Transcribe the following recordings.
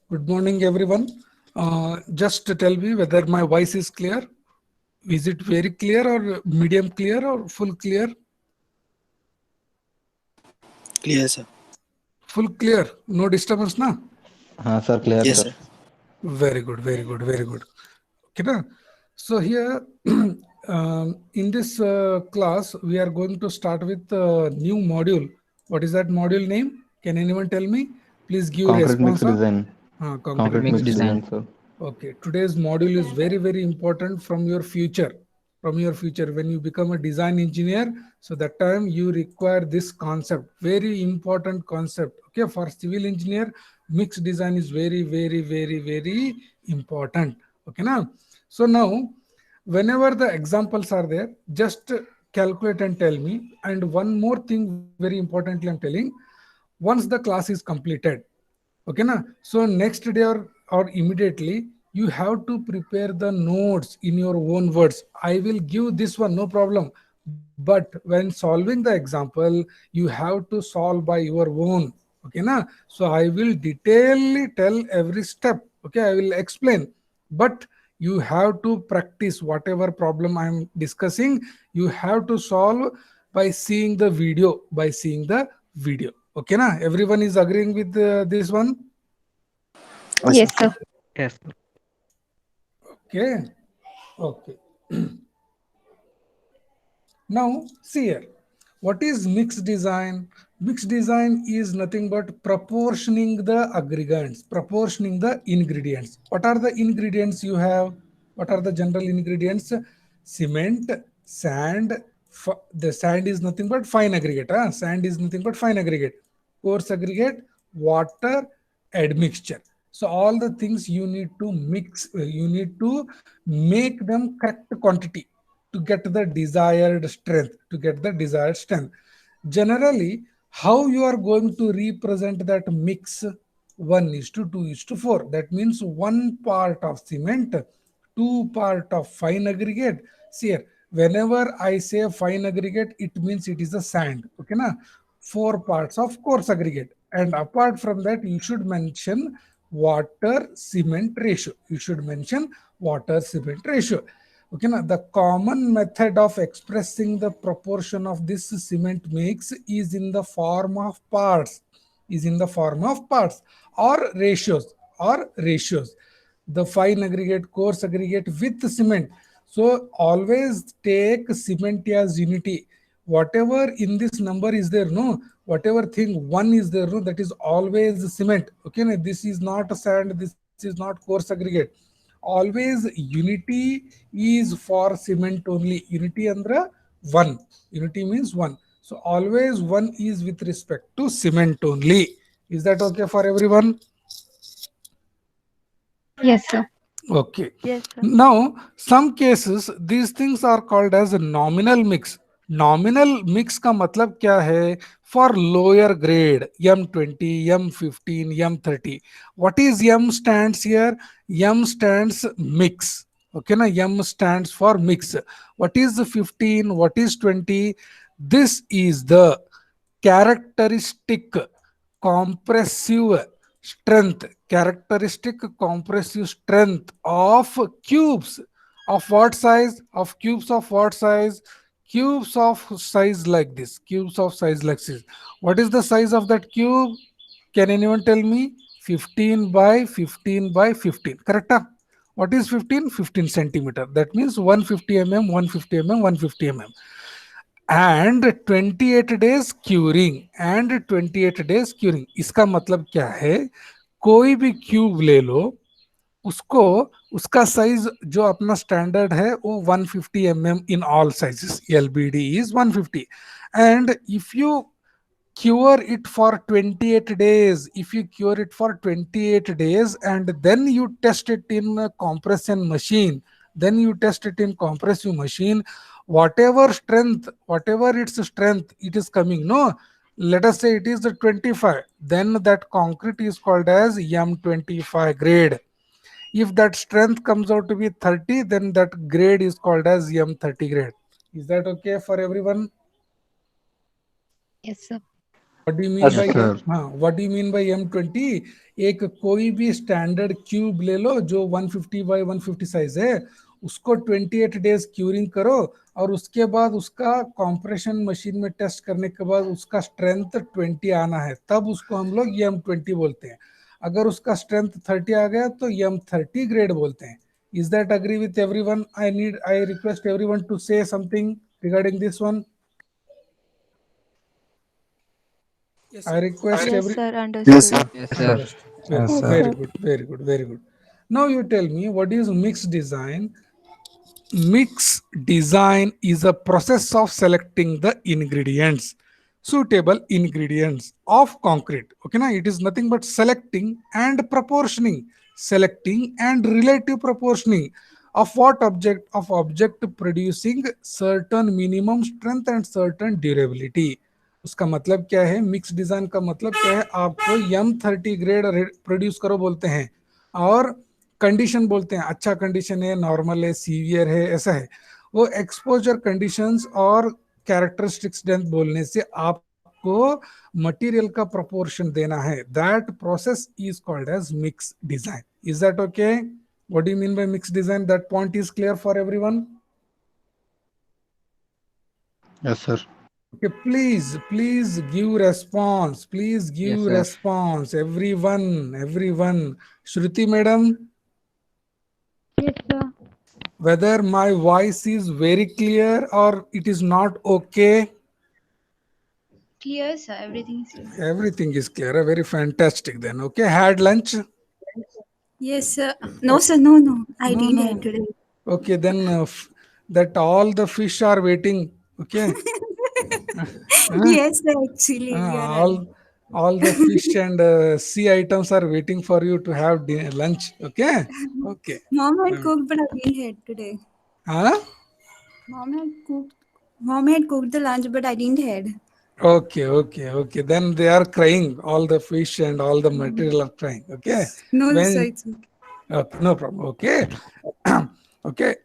Good morning, everyone. Just to tell me whether my voice is clear. Is it very clear or medium clear or full clear? Clear, sir. Full clear. No disturbance, na? हाँ sir clear Yes, sir. sir. Very good, very good, very good. Okay, na? So here in this class, we are going to start with a new module. What is that module name? Can anyone tell me? Please give Concrete mix response. design. Concrete Concrete mix mix Mixed design. design design. sir. Okay, today's module is very, very important from your future. From your future, when you become a design engineer, so that time you require this concept, very important concept. Okay, for civil engineer, mixed design is very, very, very, very important. Okay, now, so now, whenever the examples are there, just calculate and tell me. And one more thing, very importantly, I'm telling, once the class is completed, okay na, so next day or immediately you have to prepare the notes in your own words. I will give this one, no problem, but when solving the example you have to solve by your own. Okay na, so I will detailedly tell every step. Okay, I will explain, but you have to practice whatever problem I am discussing. You have to solve by seeing the video, by seeing the video. Okay na, everyone is agreeing with this one. Yes, sir. Yes, sir. Yes. Okay, okay. Now, see here. What is mixed design? Mixed design is nothing but proportioning the aggregates, proportioning the ingredients. What are the ingredients you have? What are the general ingredients? Cement, sand. The sand is nothing but fine aggregate. Sand is nothing but fine aggregate. Coarse aggregate, water, admixture. So all the things you need to mix, you need to make them correct quantity to get the desired strength, to get the desired strength. Generally, how you are going to represent that mix? 1 is to 2 is to 4. That means 1 part of cement, 2 part of fine aggregate. See here, whenever I say fine aggregate, it means it is a sand. Okay na? 4 parts of coarse aggregate. And apart from that, you should mention water cement ratio. You should mention water cement ratio. Okay, now the common method of expressing the proportion of this cement mix is in the form of parts, is in the form of parts or ratios. The fine aggregate, coarse aggregate with cement. So always take cement as unity. Whatever in this number is there, no, whatever thing one is there, no, that is always cement. Okay, now this is not a sand, this is not coarse aggregate. Always unity is for cement only. Unity andra one. Unity means one. So always one is with respect to cement only. Is that okay for everyone? Yes, sir. Okay. Yes, sir. Now, some cases these things are called as a nominal mix. Nominal mix का मतलब क्या है? For lower grade, M20, M15, M30. What is M stands here? M stands mix. Okay, na, M stands for mix. What is the 15? What is 20? This is the characteristic compressive strength, characteristic compressive strength of cubes of what size? Of cubes of what size? Cubes of size like this. Cubes of size like this. What is the size of that cube? Can anyone tell me? 15 by 15 by 15. Correct? What is 15? 15 centimeter. That means 150 mm, 150 mm, 150 mm. And 28 days curing, and 28 days curing. इसका मतलब क्या है? कोई भी cube ले लो, उसको उसका size जो अपना स्टैंडर्ड है वो 150 mm in all sizes. LBD is 150. And if you cure it for 28 days, if you cure it for 28 days and then you test it in a compression machine, then you test it in compressive machine, whatever strength, whatever its strength it is coming, no, let us say it is the 25, then that concrete is called as M25 grade. If that strength comes out to be 30, then that grade is called as M30 grade. Is that okay for everyone? Yes, sir. What do you mean Yes, by sir. हाँ, what do you mean by M20? एक कोई भी standard cube ले लो जो 150 bye 150 size है, उसको 28 days curing करो, और उसके बाद उसका कॉम्प्रेशन मशीन में टेस्ट करने के बाद उसका स्ट्रेंथ 20 आना है, तब उसको हम लोग M20 बोलते हैं। अगर उसका स्ट्रेंथ 30 आ गया तो M30 ग्रेड बोलते हैं। Is that agree with everyone? I request everyone to say something regarding this one. Yes, I sir. request Yes, every. sir. Yes, Understood. sir. Yes, sir. Understood. Very, Yes, Yes, sir. very sir. good, very good, very good. Now you tell me, what is mixed design? Mix design is a process of selecting the ingredients, suitable ingredients of concrete. Okay, now it is nothing but selecting and proportioning, selecting and relative proportioning of what object, of object producing certain minimum strength and certain durability. उसका मतलब क्या है? Mix design का मतलब क्या है? आपको M30 grade produce करो बोलते हैं, और कंडीशन बोलते हैं अच्छा कंडीशन है, नॉर्मल है, सीवियर है, ऐसा है। वो एक्सपोजर कंडीशंस और कैरेक्टरिस्टिक्स स्ट्रेंथ बोलने से आपको मटेरियल का प्रोपोर्शन देना है। That process is called as mix design. Is that okay? What do you mean by mix design? That point is clear for everyone? Yes, sir. Okay, please give response. Please give Yes, sir. response. Everyone. Shruti madam, Yes, sir. whether my voice is very clear or it is not okay? Clear, sir. Everything is clear. Everything is clear. Very fantastic then. Okay, had lunch? Yes, sir. No, sir. No. I No, didn't no. have today. Okay, then that all the fish are waiting. Okay. Yes, sir. Actually, you are right. all the fish and sea items are waiting for you to have lunch. Okay. Okay. Mom had cooked, but I didn't have today. Huh? Mom had cooked the lunch, but I didn't had. Okay. Then they are crying. All the fish and all the material are crying. Okay. No, sir. When It's okay. okay, no problem. Okay. Okay.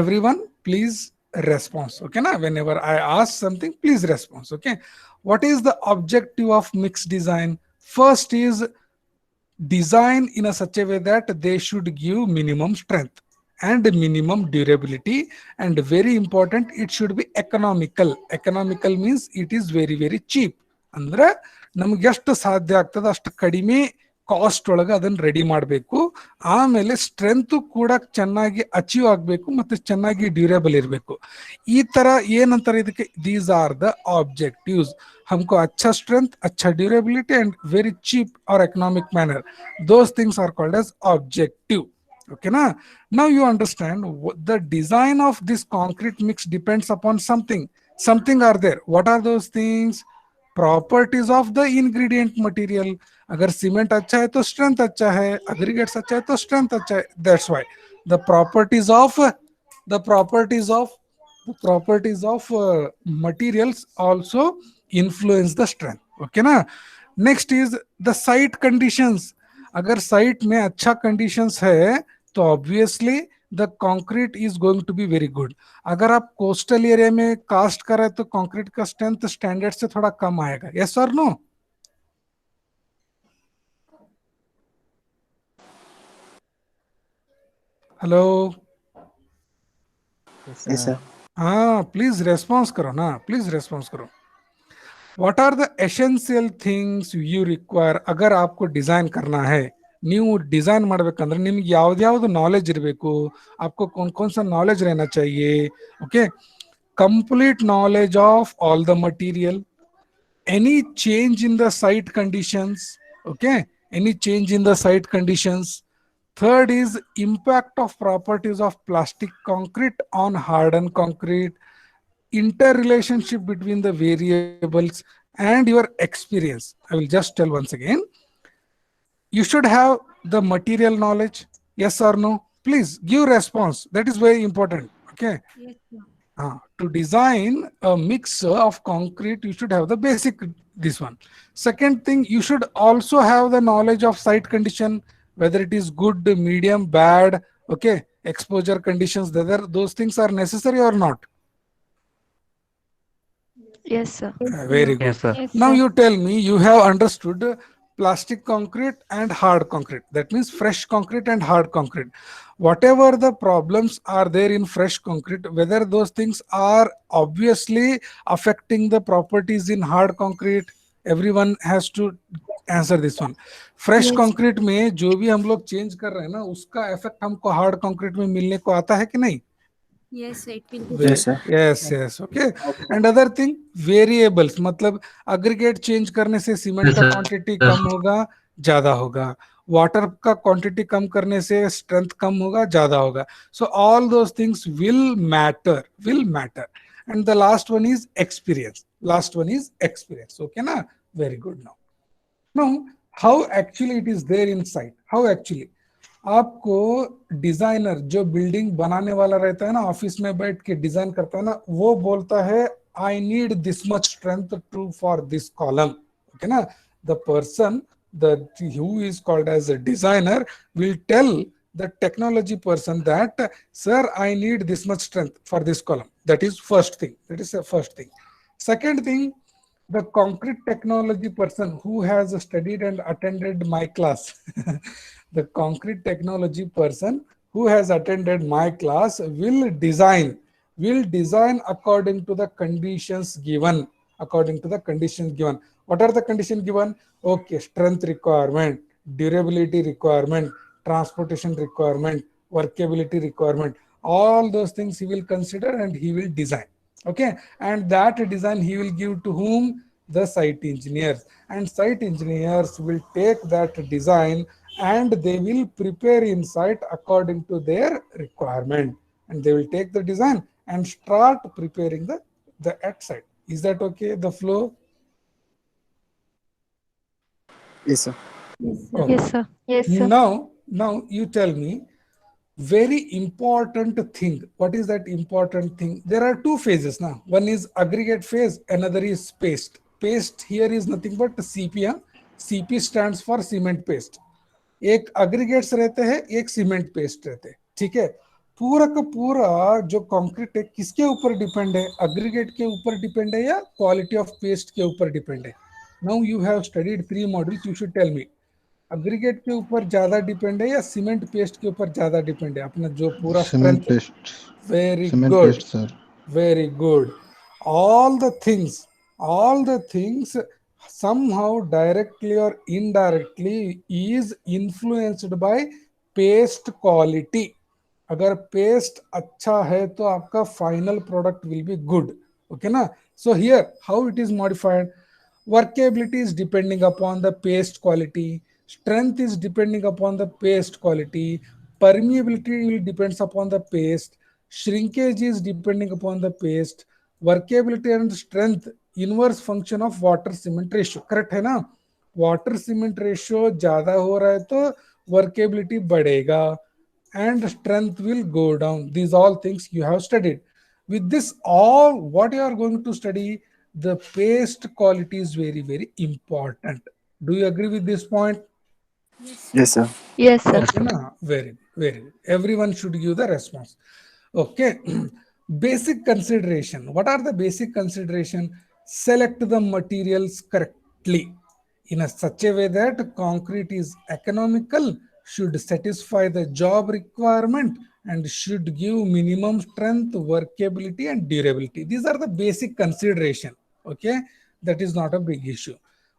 Everyone, please response. Okay, na? Whenever I ask something, please response. Okay. What is the objective of mixed design? First is design in a such a way that they should give minimum strength and minimum durability, and very important, it should be economical means it is very cheap. ಅಂದ್ರೆ ನಮ್ಗೆ ಎಷ್ಟು ಸಾಧ್ಯ ಆಗ್ತದೆ ಅಷ್ಟು ಕಡಿಮೆ cost ಒಳಗೆ ಅದನ್ನ ready ಮಾಡಬೇಕು. ಆಮೇಲೆ ಸ್ಟ್ರೆಂತ್ ಕೂಡ ಚೆನ್ನಾಗಿ ಅಚೀವ್ ಆಗಬೇಕು ಮತ್ತೆ ಚೆನ್ನಾಗಿ ಡ್ಯೂರೇಬಲ್ ಇರಬೇಕು. ಈ ತರ ಏನಂತಾರೆ ಇದಕ್ಕೆ? These are the objectives. हमको अच्छा स्ट्रेंथ, अच्छा ड्यूरेबिलिटी एंड वेरी चीप और economic manner, those things are called as objective. Okay na? Now you understand the design of this concrete mix depends upon something are there. What are those things? Properties of the ingredient material. अगर cement अच्छा है तो strength अच्छा है, aggregates अच्छा है तो strength अच्छा है. That's why the properties of materials also influence the strength. Okay na? Next is the site conditions. अगर साइट में अच्छा कंडीशंस है तो obviously the concrete is going to be very good. अगर आप कोस्टल एरिया में कास्ट कर रहे तो कंक्रीट का स्ट्रेंथ स्टैंडर्ड से थोड़ा कम आएगा. यस और नो? हेलो. Yes, sir. हाँ, प्लीज रेस्पॉन्स करो ना, प्लीज रेस्पॉन्स करो. What are the essential things you require? अगर आपको डिजाइन करना है, ನೀವು ಡಿಸೈನ್ ಮಾಡಬೇಕಂದ್ರೆ ನಿಮ್ಗೆ ಯಾವ್ದು ನಾಲೆಜ್ ಇರಬೇಕು, आपको कौन सा नॉलेज रहना चाहिए? Okay, complete knowledge of all the material, any change in the site conditions. Okay, any change in the site conditions. Third is impact of properties of plastic concrete on hardened concrete, interrelationship between the variables and your experience. I will just tell once again. You should have the material knowledge. Yes or no? Please give response. That is very important. Okay. Yes, sir. To design a mix of concrete, you should have the basic this one. Second thing, you should also have the knowledge of site condition, whether it is good, medium, bad. Okay, exposure conditions, whether those things are necessary or not. Yes, sir. Very good. Yes, sir. Yes, Now sir. you tell me, you have understood plastic concrete and hard concrete. That means fresh concrete and hard concrete. Whatever the problems are there in fresh concrete, whether those things are obviously affecting the properties in hard concrete, everyone has to answer this one. Fresh Yes. Concrete में जो भी हम लोग change कर रहे हैं ना, उसका इफेक्ट हमको हार्ड कंक्रीट में मिलने को आता है कि नहीं? Yes, it will be Yes, there. sir. Yes yes okay. And other thing, variables, मतलब अग्रीगेट चेंज करने से सीमेंट Yes, का sir. क्वांटिटी कम होगा, ज्यादा होगा. वाटर का क्वांटिटी कम करने से स्ट्रेंथ कम होगा, ज्यादा होगा. So all those things will matter. And the last one is experience. Okay ना? Very good. Now how actually it is there in site. How actually आपको डिजाइनर, जो बिल्डिंग बनाने वाला रहता है ना, ऑफिस में बैठ के डिजाइन करता है ना, वो बोलता है I need this much strength to for this column. Okay ना? The person who is called as a designer will tell the technology person that, sir, I need this much strength for this column. That is first thing. That is the first thing. Second thing, the concrete technology person who has studied and attended my class the concrete technology person who has attended my class will design according to the conditions given. What are the conditions given? Okay, strength requirement, durability requirement, transportation requirement, workability requirement. All those things he will consider and he will design. Okay, and that design he will give to whom? The site engineers. And site engineers will take that design and they will prepare in site according to their requirement. And they will take the design and start preparing the at site. Is that okay, the flow? Yes, sir. Okay. Yes, sir. Yes, sir. Now you tell me, very important thing. What is that important thing? There are two phases now. One is aggregate phase, another is paste. Paste here is nothing but CP. CP stands for cement paste. एक aggregates रहते हैं, एक cement paste रहते हैं. ठीक है? पूरा का पूरा जो कंक्रीट है किसके ऊपर डिपेंड है? अग्रीगेट के ऊपर डिपेंड है या क्वालिटी ऑफ पेस्ट के ऊपर डिपेंड है? Now you have studied 3 modules, you should tell me, aggregate के ऊपर ज्यादा डिपेंड है या सीमेंट पेस्ट के ऊपर ज्यादा डिपेंड है अपना जो पूरा Cement strength? paste. Very Cement good, paste, sir. very good. all the things somehow directly or indirectly is influenced by paste quality. अगर पेस्ट अच्छा है तो आपका final product will be good. Okay ना? So here how it is modified. Workability is depending upon the paste quality. Strength is depending upon the paste quality. Permeability will depends upon the paste. Shrinkage is depending upon the paste. Workability and strength inverse function of water cement ratio. Correct है ना? Water cement ratio ज्यादा हो रहा है तो workability बढ़ेगा and strength will go down. These all things you have studied. With this all, what you are going to study, the paste quality is very, very important. Do you agree with this point? Yes, sir. Yes, sir. Okay, na? Very, very good. Everyone should give the response. Okay. Basic consideration. What are the basic consideration? Select the materials correctly in a such a way that concrete is economical, should satisfy the job requirement, and should give minimum strength, workability, and durability. These are the basic consideration. Okay, that is not a big issue.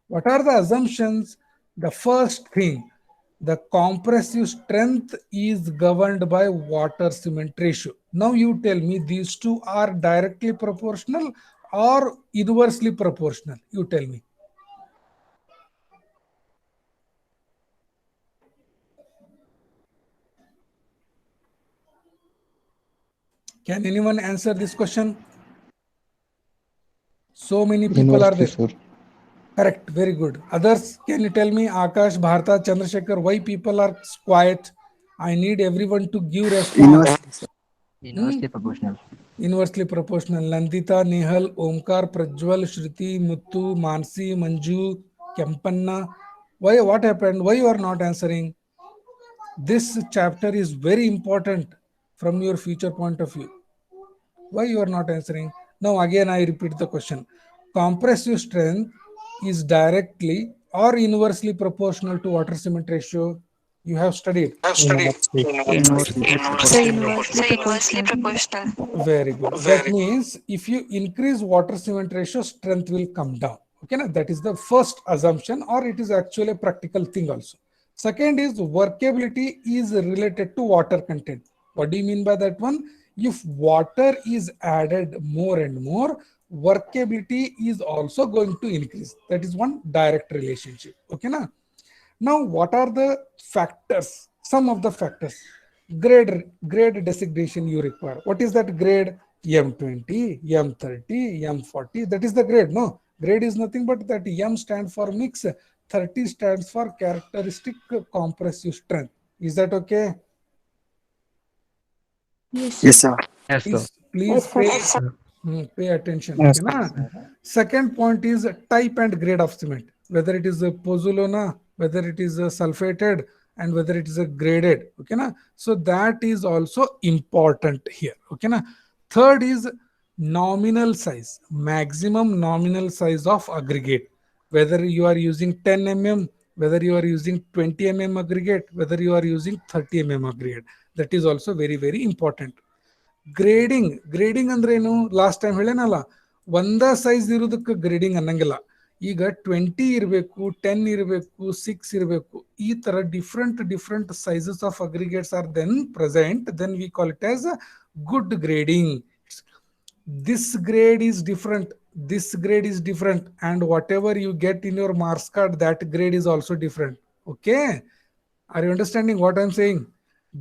What are the assumptions? The first thing, the compressive strength is governed by water cement ratio. Now you tell me, these two are directly proportional or inversely proportional? You tell me. Can anyone answer this question? So many people are Inversely, there. sir. Correct, very good. Others, can you tell me, Akash, Bharta, Chandrasekhar, why people are quiet? I need everyone to give response. Inversely, sir. Inversely proportional. Inversely proportional. Nandita, Nehal, Omkar, Prajwal, Shruti, Muttu, Mansi, Manju, Kempanna. Why? What happened? Why you are not answering? This chapter is very important from your future point of view. Why you are not answering? Now again I repeat the question. compressive strength is directly or inversely proportional to water cement ratio? You have studied. Inversely. Inversely So proportional. inversely proportional. Very good. That means if you increase water cement ratio, strength will come down. Okay, now that is the first assumption, or it is actually a practical thing also. Second is workability is related to water content. What do you mean by that one? If water is added more and more, workability is also going to increase. That is one direct relationship. Okay, now. Now, what are the factors? Some of the factors. Grade designation you require. What is that grade? M20, M30, M40. That is the grade. No, grade is nothing but that M stands for mix, 30 stands for characteristic compressive strength. Is that okay? Yes, Yes, sir. sir. Yes, sir. Please pay attention. Okay, Yes, na? Second point is type and grade of cement, whether it is a pozzolana, whether it is a sulfated, and whether it is a graded. Okay, na? So that is also important here. Okay, na? Third is nominal size, maximum nominal size of aggregate, whether you are using 10 mm, whether you are using 20 mm aggregate, whether you are using 30 mm aggregate. That is also very, very important. Grading ಅಂದ್ರೆ ಏನು? Last time ಹೇಳೇನಲ್ಲ, ಒಂದ size ಇರೋದಕ್ಕೆ grading ಅನ್ನಂಗಿಲ್ಲ. ಈಗ 20 ಇರಬೇಕು, 10 ಇರಬೇಕು, 6 ಇರಬೇಕು. ಈ ತರ different sizes of aggregates are then present, then we call it as good grading. This grade is different, this grade is different, and whatever you get in your marks card, that grade is also different. Okay, are you understanding what I'm saying?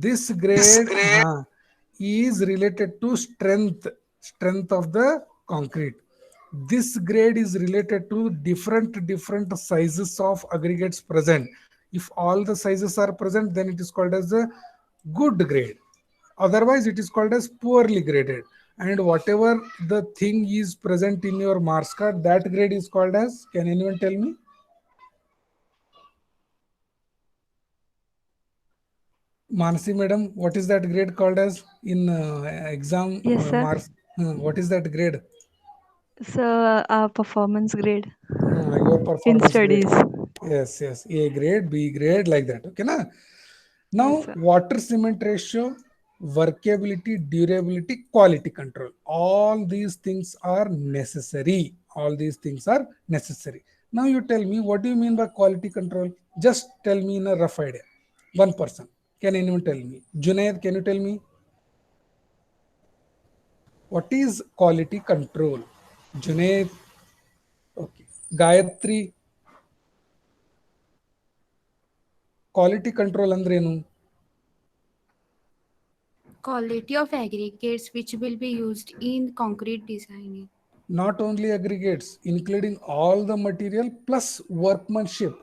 This grade is related to strength of the concrete. This grade is related to different sizes of aggregates present. If all the sizes are present, then it is called as a good grade. Otherwise it is called as poorly graded. And whatever the thing is present in your marks card, that grade is called as, can anyone tell me? Manasi madam, what is that grade called as in exam Yes, sir. marks? What is that grade? So, performance grade Your in performance studies. grade. Yes, A grade, B grade, like that. Okay, na? Now, Yes, sir. water cement ratio, workability, durability, quality control. All these things are necessary. All these things are necessary. Now, you tell me, what do you mean by quality control? Just tell me in a rough idea. One person. Can anyone tell me? Junaid, can you tell me? What is quality control? Junaid. Okay. Gayatri. Quality control ಅಂದ್ರೇನು? Quality of aggregates which will be used in concrete designing. Not only aggregates, including all the material plus workmanship.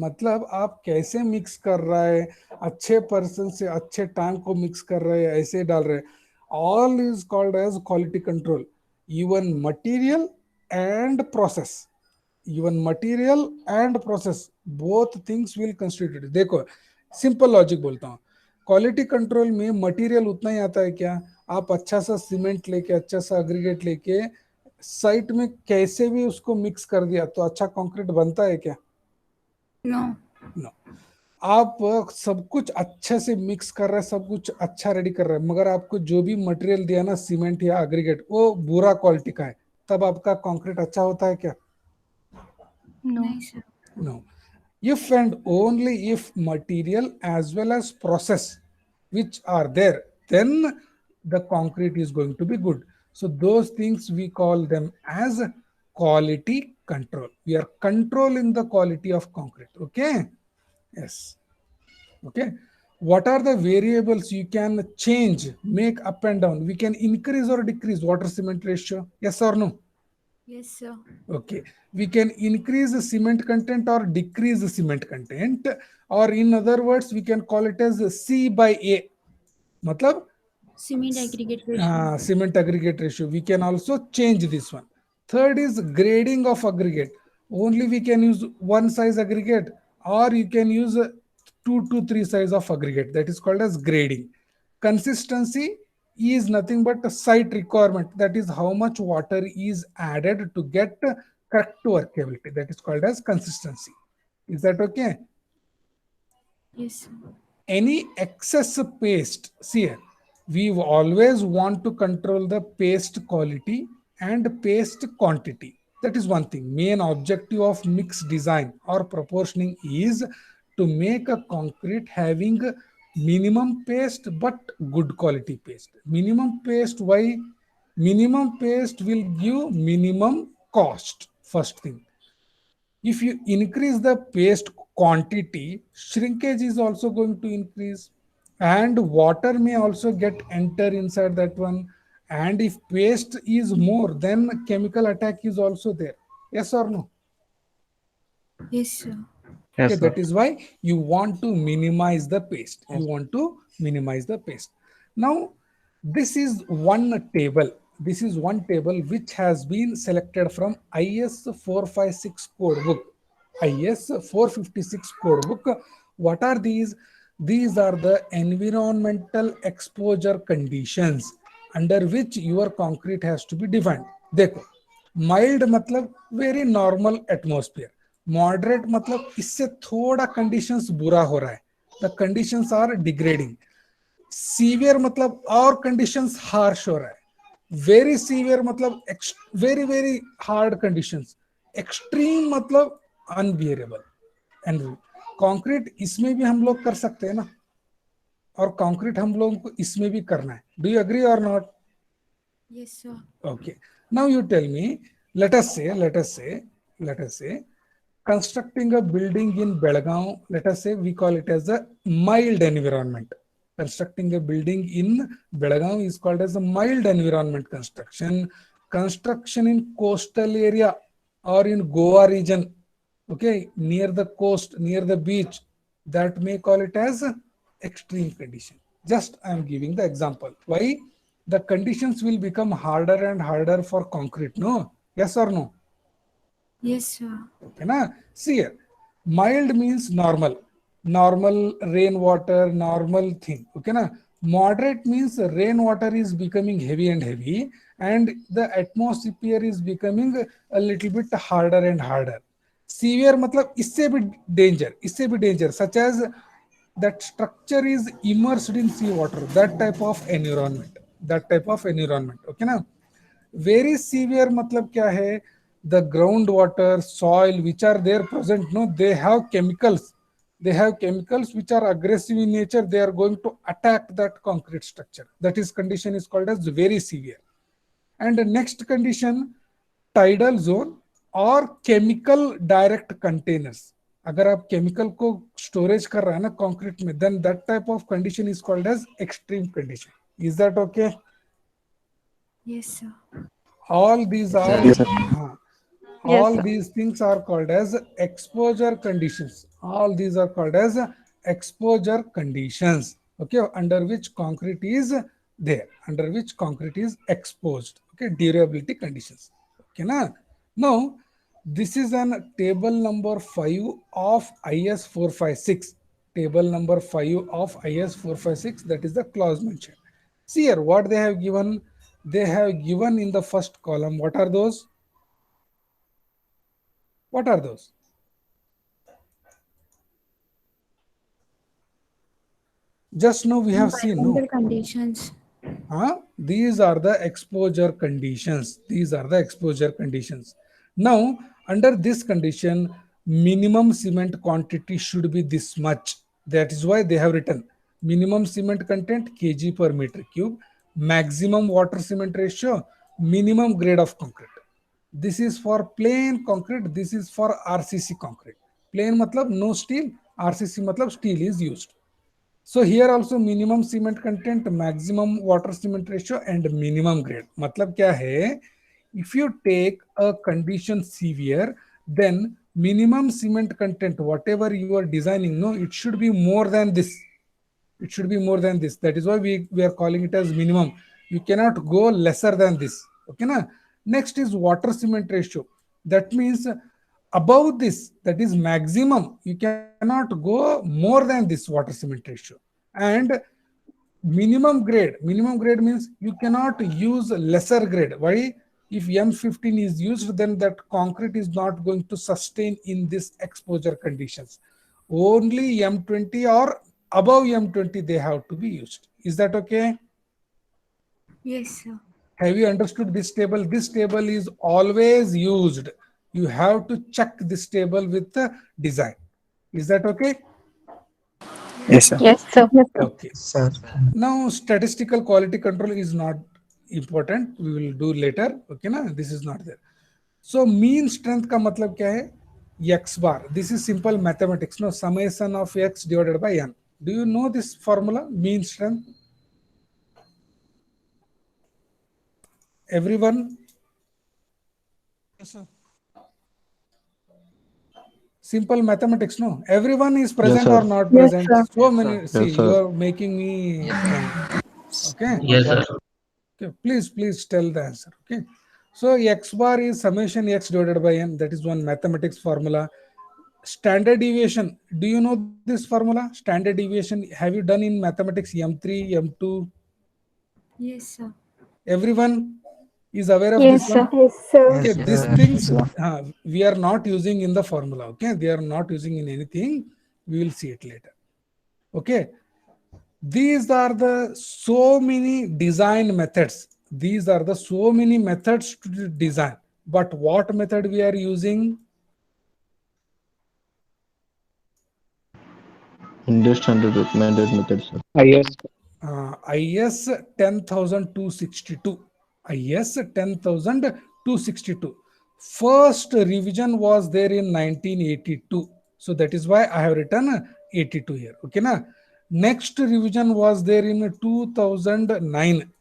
मतलब आप कैसे mix कर रहा है, अच्छे person से अच्छे टैंक को मिक्स कर रहे हैं, ऐसे डाल रहे हैं. All is called as quality control. Even material and process. Both things will constitute. देखो, सिंपल लॉजिक बोलता हूँ. क्वालिटी कंट्रोल में मटेरियल उतना ही आता है क्या? आप अच्छा सा सीमेंट लेके, अच्छा सा एग्रीगेट लेके साइट में कैसे भी उसको मिक्स कर दिया तो अच्छा कंक्रीट बनता है क्या? No. आप सब कुछ अच्छे से मिक्स कर रहे हैं, सब कुछ अच्छा रेडी कर रहे हैं, मगर आपको जो भी मटेरियल दिया ना, सीमेंट या एग्रीगेट, वो बुरा क्वालिटी का है, तब आपका कंक्रीट अच्छा होता है क्या? No. Nice, sir. No. If and only if material as well as process which are there, then the concrete is going to be good. So those things we call them as quality control. We are controlling the quality of concrete. Okay. Yes. Okay. What are the variables you can change, make up and down? We can increase or decrease water cement ratio. Yes or no? Yes, sir. Okay, we can increase the cement content or decrease the cement content, or in other words, we can call it as C by A. Matlab Cement aggregate ratio. cement aggregate ratio. We can also change this one. Third is grading of aggregate. Only we can use one size aggregate, or you can use 2 to 3 size of aggregate. That is called as grading. Consistency is nothing but a site requirement. That is how much water is added to get correct workability. That is called as consistency. Is that okay? Yes, sir. Any excess paste, see here, we always want to control the paste quality and paste quantity. That is one thing. Main objective of mix design or proportioning is to make a concrete having minimum paste but good quality paste. Minimum paste, why? Minimum paste will give minimum cost, first thing. If you increase the paste quantity, shrinkage is also going to increase, and water may also get enter inside that one. And if paste is more, then chemical attack is also there. Yes or no? Yes, sir. Okay, Yes, sir. that is why you want to minimize the paste. Yes. You want to minimize the paste. Now, this is one table. This is one table which has been selected from IS 456 code book. IS 456 code book. What are these? These are the environmental exposure conditions under which your concrete has to be defined. देखो, mild मतलब very normal atmosphere, moderate मतलब इससे थोड़ा conditions बुरा हो रहा है, the conditions are degrading, severe मतलब और कंडीशंस हार्श हो रहा है, वेरी सीवियर मतलब very very hard conditions, extreme मतलब अनबियरेबल. एंड कंक्रीट इसमें भी हम लोग कर सकते हैं ना, और कंक्रीट हम लोगों को इसमें भी करना है. डू यू एग्री और not? Yes, sir. Okay. Now you tell me, let us say, constructing a building in Belgaum, let us say we call it as a mild environment. Constructing a building in Belgaum is called as a mild environment construction. Construction in coastal area or in Goa region, okay, near the coast, near the beach, that may call it as extreme condition. Just I am giving the example. Why? The conditions will become harder and harder for concrete, no? Yes or no? Yes, sir. Okay, na? See here, mild means normal, normal rainwater, normal thing. Okay, na? Moderate means rainwater is becoming heavy and heavy, and the atmosphere is becoming a little bit harder and harder. Severe मतलब इससे भी danger, such as that structure is immersed in seawater, that type of environment, okay ना. Very severe मतलब क्या है? The groundwater, soil which are there present, no, they have chemicals, which are aggressive in nature. They are going to attack that concrete structure. That is condition is called as very severe. And the next condition, tidal zone और chemical direct containers. अगर आप chemical को storage कर रहा है ना concrete में, then that type of condition is called as extreme condition. Is that okay? Yes, sir. All these are Yes, sir. Yes, all sir. these things are called as exposure conditions. All these are called as exposure conditions, okay, under which concrete is there, under which concrete is exposed. Okay, durability conditions. Okay, na? Now this is an table number 5 of IS 456. Table number 5 of IS 456, that is the clause mentioned. See here what they have given. They have given in the first column. What are those? What are those? Just now we have seen, no? Environmental conditions. These are the exposure conditions. These are the exposure conditions. Now, under this condition, minimum cement quantity should be this much. That is why they have written minimum cement content kg per meter cube, maximum water cement ratio, minimum grade of concrete. This is for plain concrete. This is for RCC concrete. Plain matlab no steel, RCC matlab steel is used. So here also minimum cement content, maximum water cement ratio and minimum grade. मतलब क्या है? If you take a condition severe, then minimum cement content, whatever you are designing, no, it should be more than this. It should be more than this. That is why we are calling it as minimum. You cannot go lesser than this. Okay, na? Next is water cement ratio. That means above this, that is maximum. You cannot go more than this water cement ratio. And minimum grade means you cannot use lesser grade. Why? If M15 is used, then that concrete is not going to sustain in this exposure conditions. Only M20 or above M20 they have to be used. Is that okay? Yes, sir. Have you understood this table? This table is always used. You have to check this table with the design. Is that okay? Yes, sir. Yes, sir. Okay. Now statistical quality control is not important. We will do later. Okay na? This is not there. So mean strength का मतलब क्या है? X bar. This is simple mathematics. No, summation of X divided by N. Do you know this formula? Mean strength. Everyone? Yes, sir. Simple mathematics, no? Everyone is present sir. or not Yes, present? sir. So many. See, Yes, sir. you are making me. Okay. Yes, sir. Okay. Please tell the answer. Okay. So X bar is summation X divided by N. That is one mathematics formula. Standard deviation. Do you know this formula? Standard deviation. Have you done in mathematics M3, M2? Yes, sir. Everyone is aware of Yes, this one? sir. Yes, sir. Okay, Yes, these sir. things Sir. we are not using in the formula. Okay, they are not using in anything. We will see it later. Okay, these are the so many design methods. These are the so many methods to design. But what method we are using? Indus standard recommended method, sir. IS 10262. IS 10262. First revision was there in 1982. So that is why I have written 82 here. Okay, na? Next revision was there in 2009.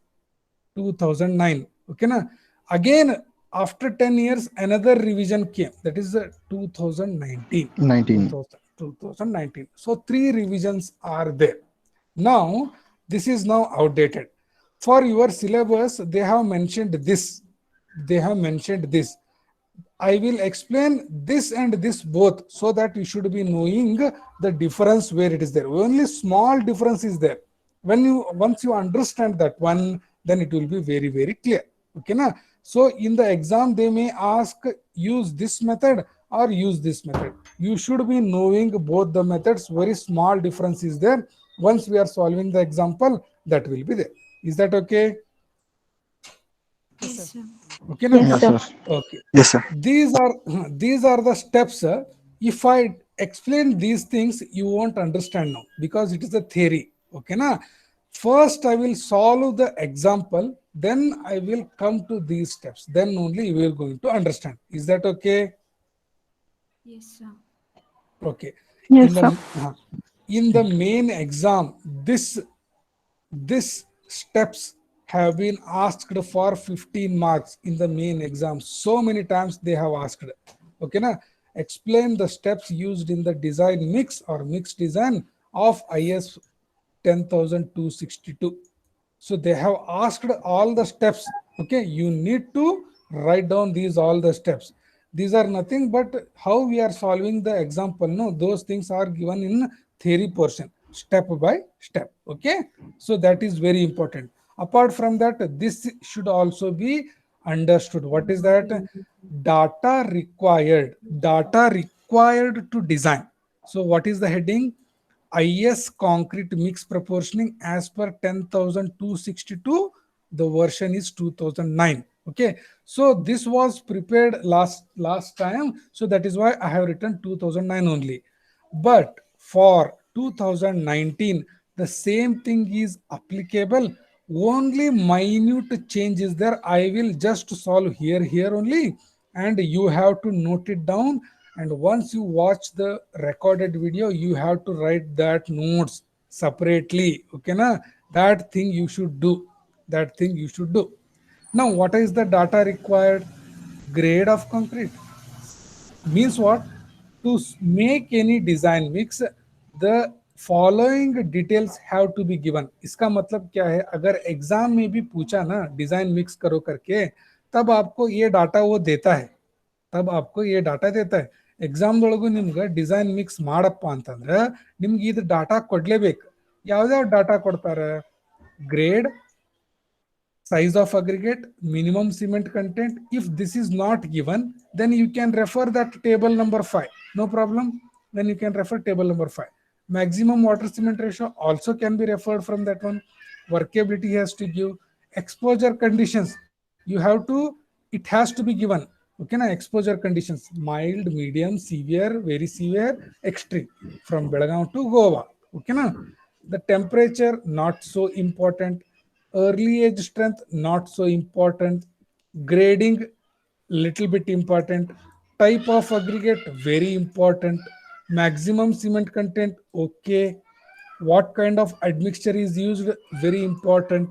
2009. Okay, na? Again, after 10 years, another revision came. That is 2019. 2019. So 3 revisions are there. Now, this is now outdated. For your syllabus, they have mentioned this. They have mentioned this. I will explain this and this both so that you should be knowing the difference where it is there. Only small difference is there. Once you understand that one, then it will be very, very clear. Okay, na? So in the exam, they may ask use this method or use this method. You should be knowing both the methods. Very small difference is there. Once we are solving the example, that will be there. Is that okay? Yes, sir. Okay, na? Yes, sir. Okay. Yes, sir. These are the steps. If I explain these things, you won't understand now because it is a theory. Okay, na? First, I will solve the example. Then I will come to these steps. Then only you will going to understand. Is that okay? Yes, sir. Okay. Yes, In the main exam, this steps have been asked for 15 marks in the main exam. So many times they have asked. Okay, na? Explain the steps used in the design mix or mixed design of IS 10262. So they have asked all the steps. Okay, you need to write down these all the steps. These are nothing but how we are solving the example. No, those things are given in theory portion, step by step. Okay, so that is very important. Apart from that, this should also be understood. What is that? Data required to design. So what is the heading? IS concrete mix proportioning as per 10262. The version is 2009. Okay, so this was prepared last time, so that is why I have written 2009 only. But for 2019, the same thing is applicable. Only minute change is there. I will just solve here only, and you have to note it down. And once you watch the recorded video, you have to write that notes separately. Okay, na? That thing you should do. That thing you should do. Now, what is the data required? Grade of concrete. Means what? To make any design mix, the following details have to be given. इसका मतलब क्या है? अगर exam में भी पूछा ना design mix करो करके, तब आपको ये डाटा वो देता है. तब आपको ये डाटा देता है. ಎಕ್ಸಾಮ್ದೊಳಗೂ ನಿಮ್ಗೆ ಡಿಸೈನ್ ಮಿಕ್ಸ್ ಮಾಡಪ್ಪ ಅಂತಂದ್ರೆ ನಿಮ್ಗೆ ಇದು ಡಾಟಾ ಕೊಡ್ಲೇಬೇಕು. ಯಾವ್ದಾವ ಡಾಟಾ ಕೊಡ್ತಾರೆ? grade, size of aggregate, minimum cement content. If this is not given, then you can refer that table number 5. No problem. Then you can refer table number 5. Maximum water cement ratio also can be referred from that one. Workability has to give. Exposure conditions. You have to, it has to be given. Okay, na exposure conditions: mild, medium, severe, very severe, extreme. From Belgaum to Goa. Okay, na. The temperature not so important. Early age strength not so important. Grading little bit important. Type of aggregate very important. Maximum cement content okay. What kind of admixture is used very important.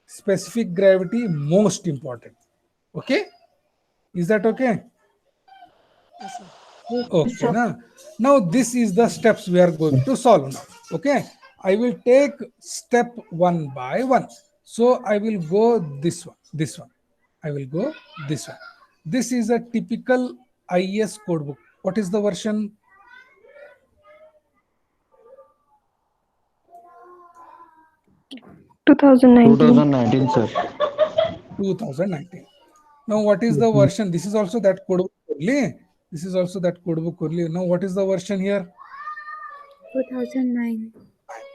Specific gravity most important. Okay, is that okay? Yes, sir. Okay, now this is the steps we are going to solve now. Okay, I will take step one by one. So I will go this one. I will go this one. This is a typical IES codebook. What is the version? 2019. 2019, sir. 2019. Now what is the version? This is also that codebook only. This is also that codebook only. Now what is the version here? 2009.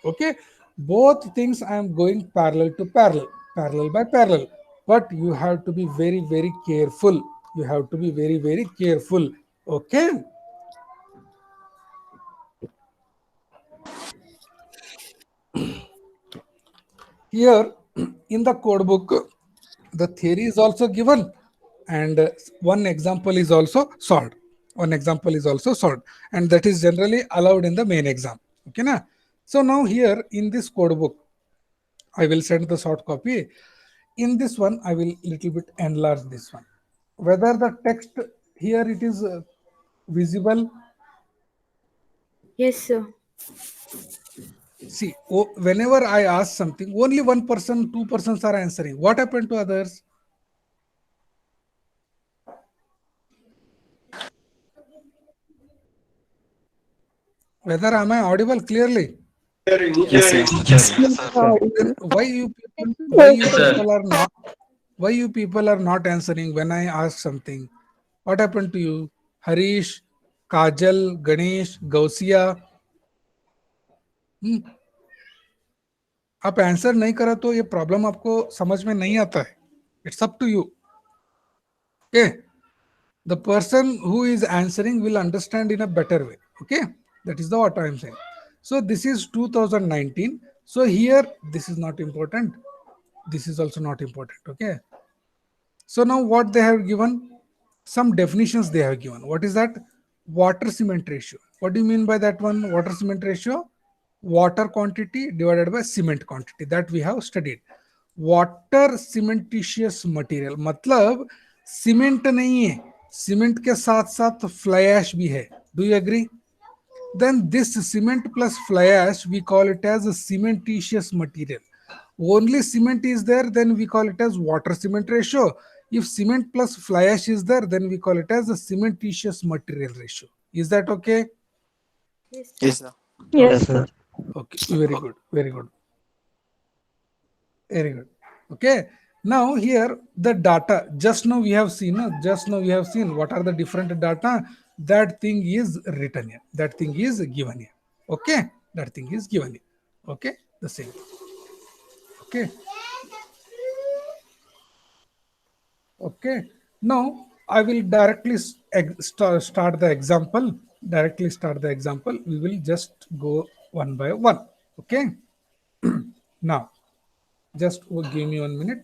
Okay, both things I am going parallel to parallel, parallel by parallel, but you have to be very, very careful. You have to be very, very careful. Okay, here in the code book, the theory is also given, and one example is also solved. One example is also solved, and that is generally allowed in the main exam. Okay, na? So now here in this code book, I will send the short copy. In this one, I will little bit enlarge this one. Whether the text here it is visible. Yes, sir. See, whenever I ask something, only one person, two persons are answering. What happened to others? Whether am I audible clearly? Yes, sir. Then why you people are not answering when I ask something? What happened to you? Harish, Kajal, Ganesh, Gausia. आप answer नहीं करा तो ये problem आपको समझ में नहीं आता है. It's up to you. Okay, the person who is answering will understand in a better way. Okay, that is the what I am saying. So this is 2019. So here this is not important. This is also not important. Okay. So now what they have given? Some definitions they have given. What is that? Water cement ratio. What do you mean by that one? Water cement ratio? Water quantity divided by cement quantity, that we have studied. Water cementitious material मतलब cement नहीं है, cement के साथ साथ fly ash भी है. Do you agree? Then this cement plus fly ash we call it as a cementitious material. Only cement is there, then we call it as water cement ratio. If cement plus fly ash is there, then we call it as a cementitious material ratio. Is that okay? Yes, sir. Yes, sir. Okay, very good, very good, very good. Okay, now here the data, just now we have seen, what are the different data. That thing is written here, that thing is given here. Okay, that thing is given here. Okay, the same. Okay, okay, now I will directly start the example. We will just go one by one. Okay, now just give me 1 minute.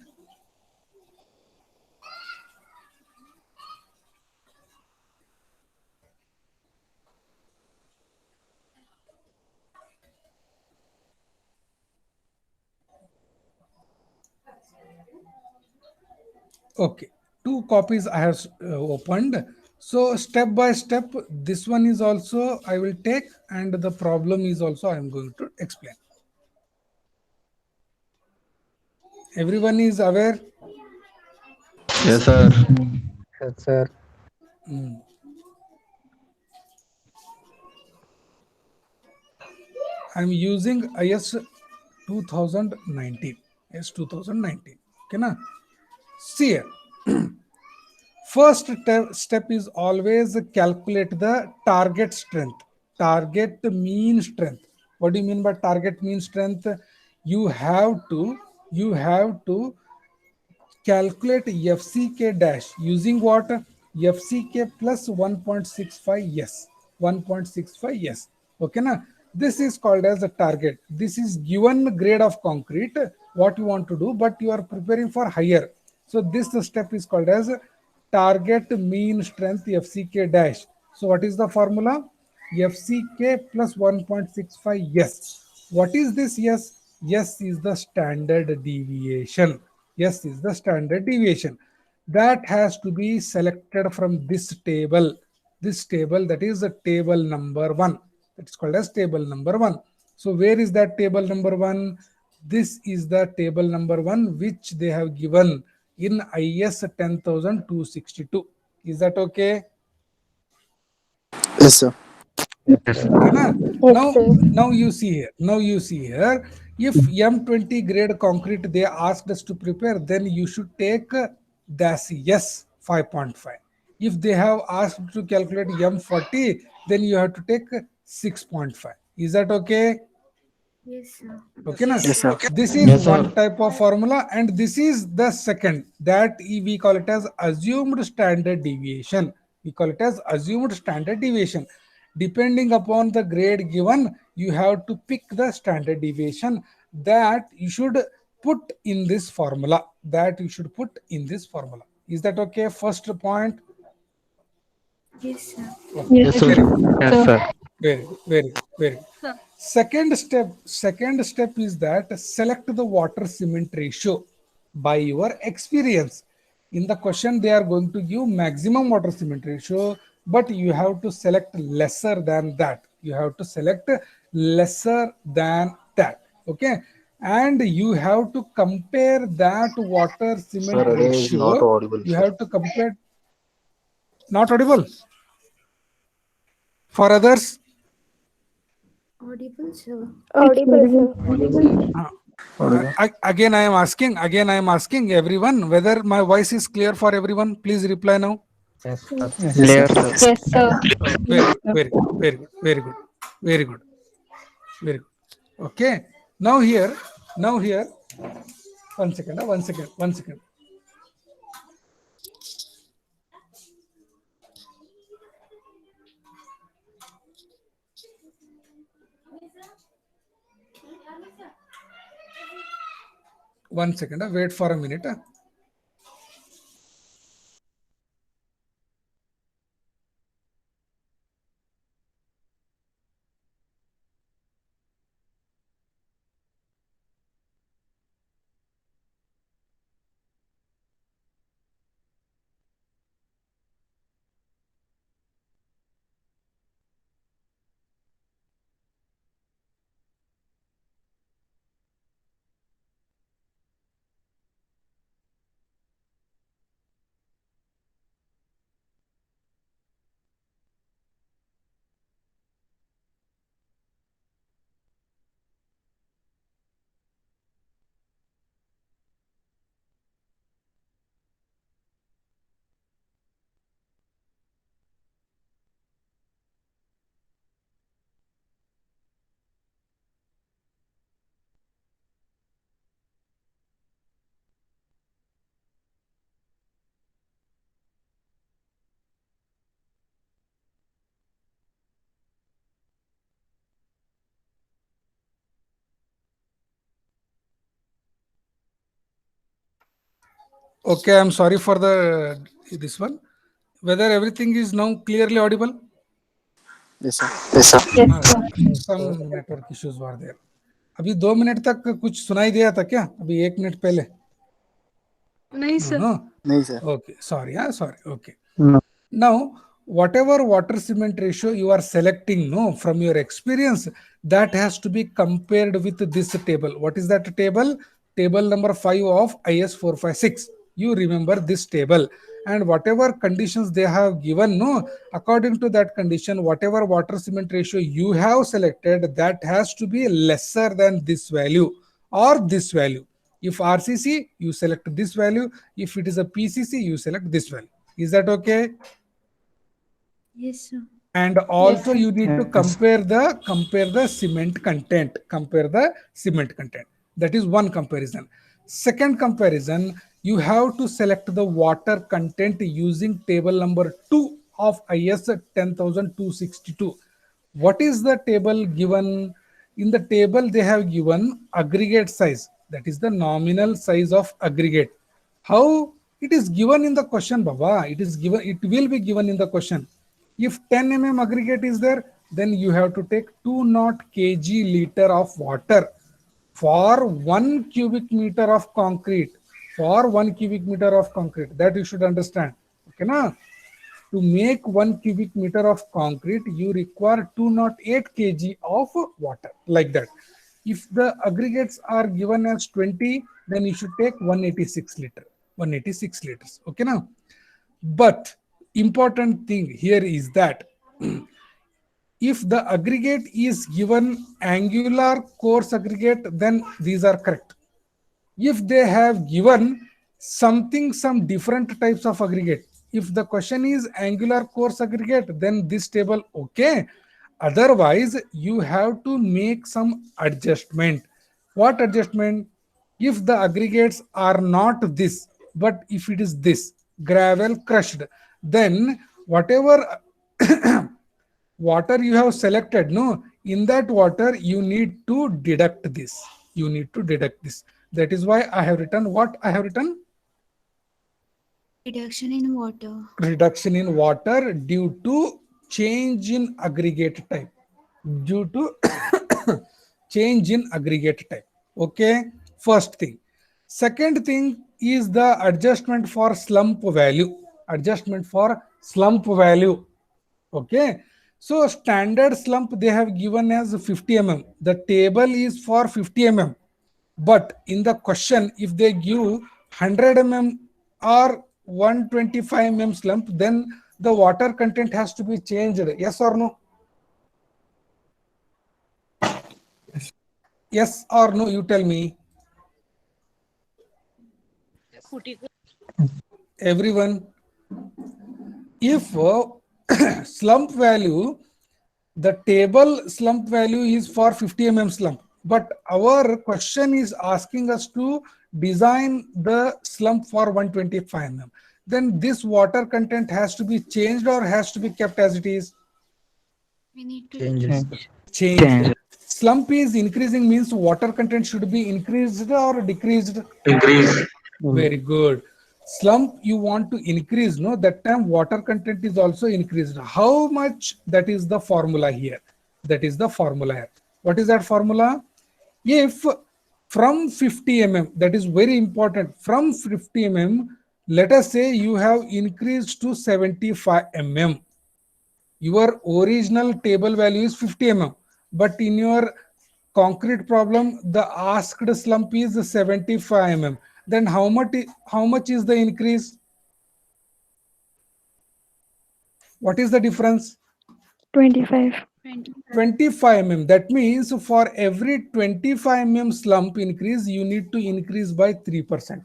Okay, two copies I have opened. So step by step, this one is also I will take, and the problem is also I am going to explain. Everyone is aware? Yes, sir. Yes, sir. I am using IS 2019. is 2019. Okay, na? See here. First step is always calculate the target strength, target mean strength. What do you mean by target mean strength? You have to calculate FCK dash using what? FCK plus 1.65 yes, 1.65 yes. Okay, na? This is called as a target. This is given grade of concrete, what you want to do, but you are preparing for higher. So this step is called as target mean strength FCK dash. So what is the formula? FCK plus 1.65 yes. What is this yes? Yes is the standard deviation. Yes is the standard deviation. That has to be selected from this table. This table, that is the table number 1. That is called as table number 1. So where is that table number 1? This is the table number 1 which they have given in IS 10262. Is that okay? Yes, sir. Okay, na? Now you see here. Now you see here. If M20 grade concrete they asked us to prepare, then you should take DAS yes 5.5. If they have asked to calculate M40, then you have to take 6.5. Is that okay? Yes, sir. Okay, na? Yes, sir. This is Yes, sir. one type of formula, and this is the second, that we call it as assumed standard deviation. We call it as assumed standard deviation. Depending upon the grade given, you have to pick the standard deviation that you should put in this formula. That you should put in this formula. Is that okay? First point. Yes, sir. Yes, sir. Yes, sir. Very good, very good, very good. Second step is that select the water cement ratio by your experience. In the question, they are going to give maximum water cement ratio, but you have to select lesser than that. You have to select lesser than that. Okay. And you have to compare that water cement Sir, it is ratio. not audible, You sir. have to compare. Not audible. For others, Audible, sir. again I am asking everyone whether my voice is clear for everyone. Please reply now. Yes, sir. Clear, sir. Very good, very good, very good, very good, very good. Okay, now here, one second. Wait for a minute. Okay, I'm sorry for this one. Whether everything is now clearly audible? Yes, sir. Some network issues were there. अभी 2 minute तक कुछ सुनाई दिया था क्या? अभी 1 minute पहले? नहीं सर. No. नहीं, sir. Okay, sorry. Okay. No. Now, whatever water cement ratio you are selecting, no, from your experience, that has to be compared with this table. What is that table? Table number 5 of IS 456. You remember this table, and whatever conditions they have given, no, according to that condition, whatever water cement ratio you have selected, that has to be lesser than this value or this value. If RCC, you select this value. If it is a PCC, you select this value. Is that okay? Yes, sir. And also Yes. you need to Yes. compare the cement content. Compare the cement content. That is one comparison. Second comparison, you have to select the water content using table number 2 of IS 10262. What is the table given? In the table they have given aggregate size, that is the nominal size of aggregate. How it is given in the question, Baba? It is given, it will be given in the question. If 10 mm aggregate is there, then you have to take 2 naught kg liter of water for 1 cubic meter of concrete. For 1 cubic meter of concrete, that you should understand. Okay, na? To make 1 cubic meter of concrete, you require 208 kg of water, like that. If the aggregates are given as 20, then you should take 186 liter, 186 liters. Okay, now. But important thing here is that if the aggregate is given angular coarse aggregate, then these are correct. If they have given some different types of aggregate, if the question is angular coarse aggregate, then this table okay. Otherwise, you have to make some adjustment. What adjustment? If the aggregates are not this, but if it is this, gravel crushed, then whatever water you have selected, no, in that water you need to deduct this. You need to deduct this. That is why I have written what I have written. Reduction in water. Reduction in water due to change in aggregate type. Due to change in aggregate type. Okay, first thing. Second thing is the adjustment for slump value. Adjustment for slump value. Okay, so standard slump they have given as 50 mm. The table is for 50 mm. But in the question, if they give 100 mm or 125 mm slump, then the water content has to be changed. Yes or no? Yes or no? You tell me. Everyone. If slump value, the table slump value is for 50 mm slump, but our question is asking us to design the slump for 125 mm, then this water content has to be changed or has to be kept as it is? We need to Changes. Changed. Slump is increasing means water content should be increased or decreased? Very good. Slump you want to increase, no? That time water content is also increased. How much? That is the formula here. That is the formula here. What is that formula? If from 50 mm, that is very important, from 50 mm, let us say you have increased to 75 mm. Your original table value is 50 mm, but in your concrete problem, the asked slump is 75 mm. Then how much is the increase? What is the difference? 25. 25 mm. That means for every 25 mm slump increase, you need to increase by 3%.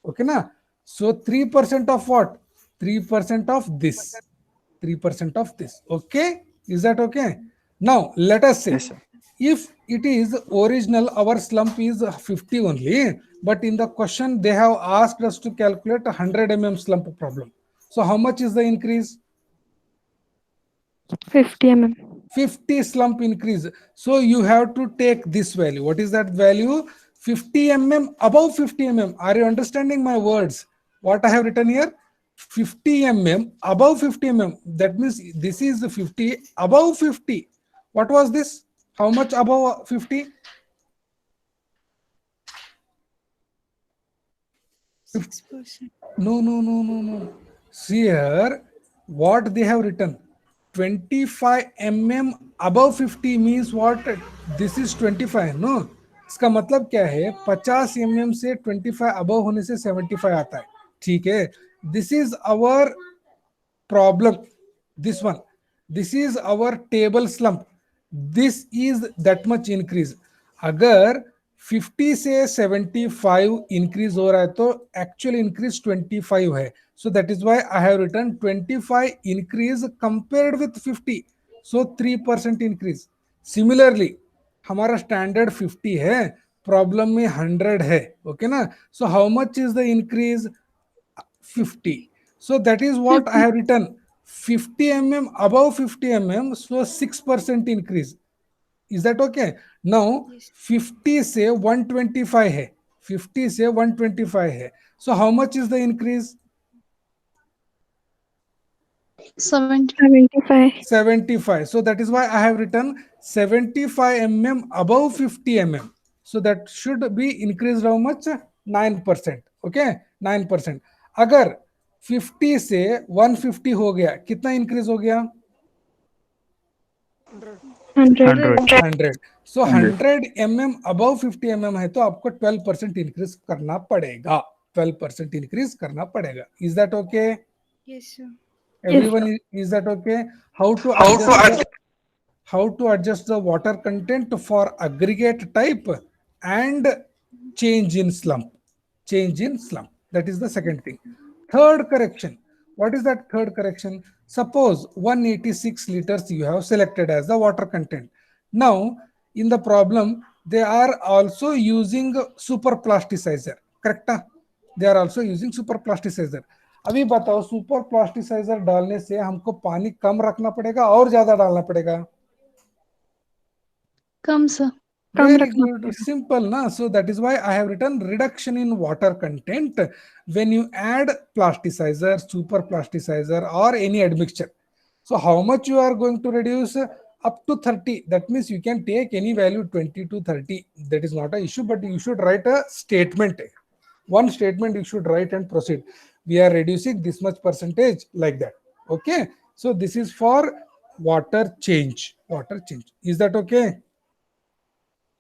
Okay, na? So 3% of what? 3% of this. 3% of this. Okay? Is that okay? Now, let us say, Yes, sir. if it is original, our slump is 50 only, but in the question, they have asked us to calculate 100 mm slump problem. So how much is the increase? 50 mm. 50 slump increase. So you have to take this value. What is that value? 50 mm, above 50 mm. Are you understanding my words? What I have written here? 50 mm, above 50 mm. That means this is 50, above 50. What was this? How much above 50? 6%. No. See here, what they have written. 25 mm above 50 means what? This is 25, no? इसका मतलब क्या है? 50 mm से 25 above होने से 75 आता है. ठीक है? This is our problem. This one. This is our table slump. This is that much increase. अगर 50 से 75 इंक्रीज हो रहा है तो एक्चुअल इंक्रीज 25 है. So that is why I have written 25 increase compared with 50. So 3% increase. Similarly, हमारा standard 50 है, problem में 100 है. ओके ना. So how much is the increase? 50. So that is what I have written. 50 mm above 50 mm, so 6% increase. Is that okay? Now 50 से 125 है, 50 से 125 है. So how much is the increase? 70. 75. 75. So that is why I have written 75 mm above 50 mm. So that should be increased how much? 9%. Okay, 9%. अगर 50 से 150 हो गया, कितना increase हो गया? 100. 100. So 100 mm above 50 mm है तो आपको 12% इंक्रीज करना पड़ेगा. 12% इंक्रीज करना पड़ेगा. Is that okay? Yes, sir. Everyone, is that okay? How to adjust the water content for aggregate type and change in slump? Change in slump. That is the second thing. Third correction. What is that third correction? Suppose 186 liters you have selected as the water content. Now, in the problem, they are also using super plasticizer. Correct? They are also using super plasticizer. अभी बताओ, super plasticiser डालने से हमको पानी कम रखना पड़ेगा और ज्यादा डालना पड़ेगा? Come, sir. Very good, simple na. So that is why I have written reduction in water content when you add plasticizer, super plasticizer or any admixture. So how much you are going to reduce? Up to 30. That means you can take any value 20 to 30. That is not an issue, but you should write a statement. One statement you should write and proceed. We are reducing this much percentage, like that. Okay. So this is for water change. Water change. Is that okay?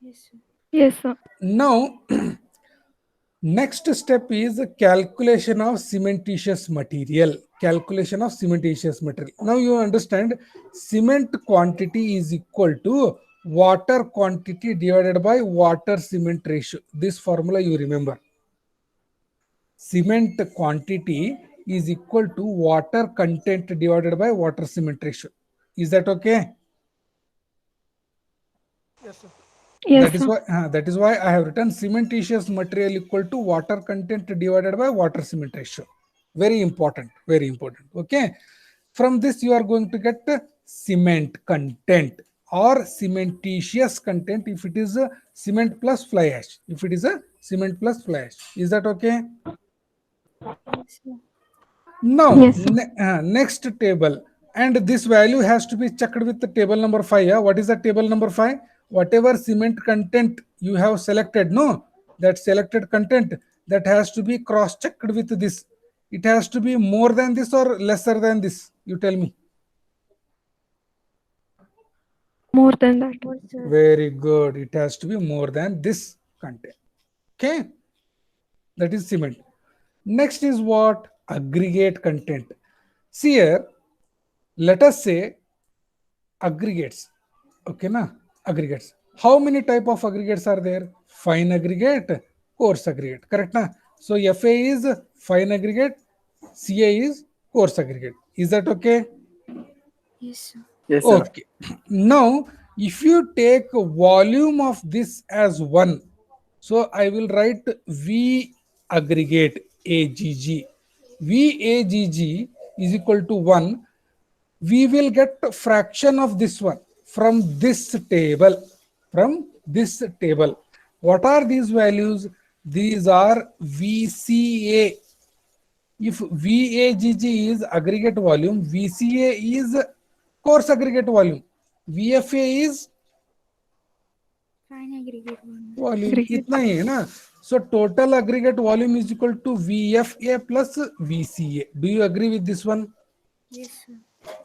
Yes, sir. Yes, sir. Now, next step is calculation of cementitious material. Calculation of cementitious material. Now you understand, cement quantity is equal to water quantity divided by water cement ratio. This formula you remember. Cement quantity is equal to water content divided by water cement ratio. Is that okay? Yes, That is why I have written cementitious material equal to water content divided by water cement ratio. Very important, very important. Okay. From this you are going to get cement content or cementitious content if it is a cement plus fly ash. If it is a cement plus fly ash. Is that okay? Yes, sir. Now, Yes, next table, and this value has to be checked with the table number 5. Yeah? What is the table number 5? Whatever cement content you have selected, no, that selected content, that has to be cross-checked with this. It has to be more than this or lesser than this. You tell me. more than that. Very good. It has to be more than this content. Okay. That is cement. Next is what? Aggregate content. See here, let us say aggregates. Okay, na? Aggregates. How many type of aggregates are there? Fine aggregate, coarse aggregate. Correct, na? So FA is fine aggregate, CA is coarse aggregate. Is that okay? Yes, sir. Yes, sir. Okay. Now, if you take volume of this as 1, so I will write V aggregate AGG. VAGG is equal to 1. We will get fraction of this one from this table. From this table. What are these values? These are VCA. If VAGG is aggregate volume, VCA is coarse aggregate volume, VFA is Fine aggregate one. volume. Aggregate. इतना ही है ना. So total aggregate volume is equal to VFA plus VCA. Do you agree with this one? Yes, sir.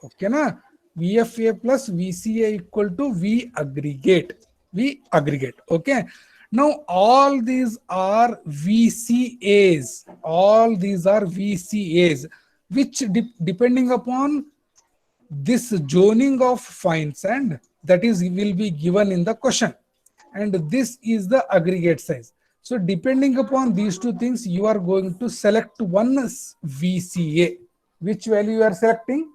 Okay na. VFA plus VCA equal to V aggregate. V aggregate. Okay. Now all these are VCAs. All these are VCAs, which depending upon this zoning of fine sand, that is will be given in the question. and this is the aggregate size. So depending upon these two things, you are going to select one VCA. Which value you are selecting?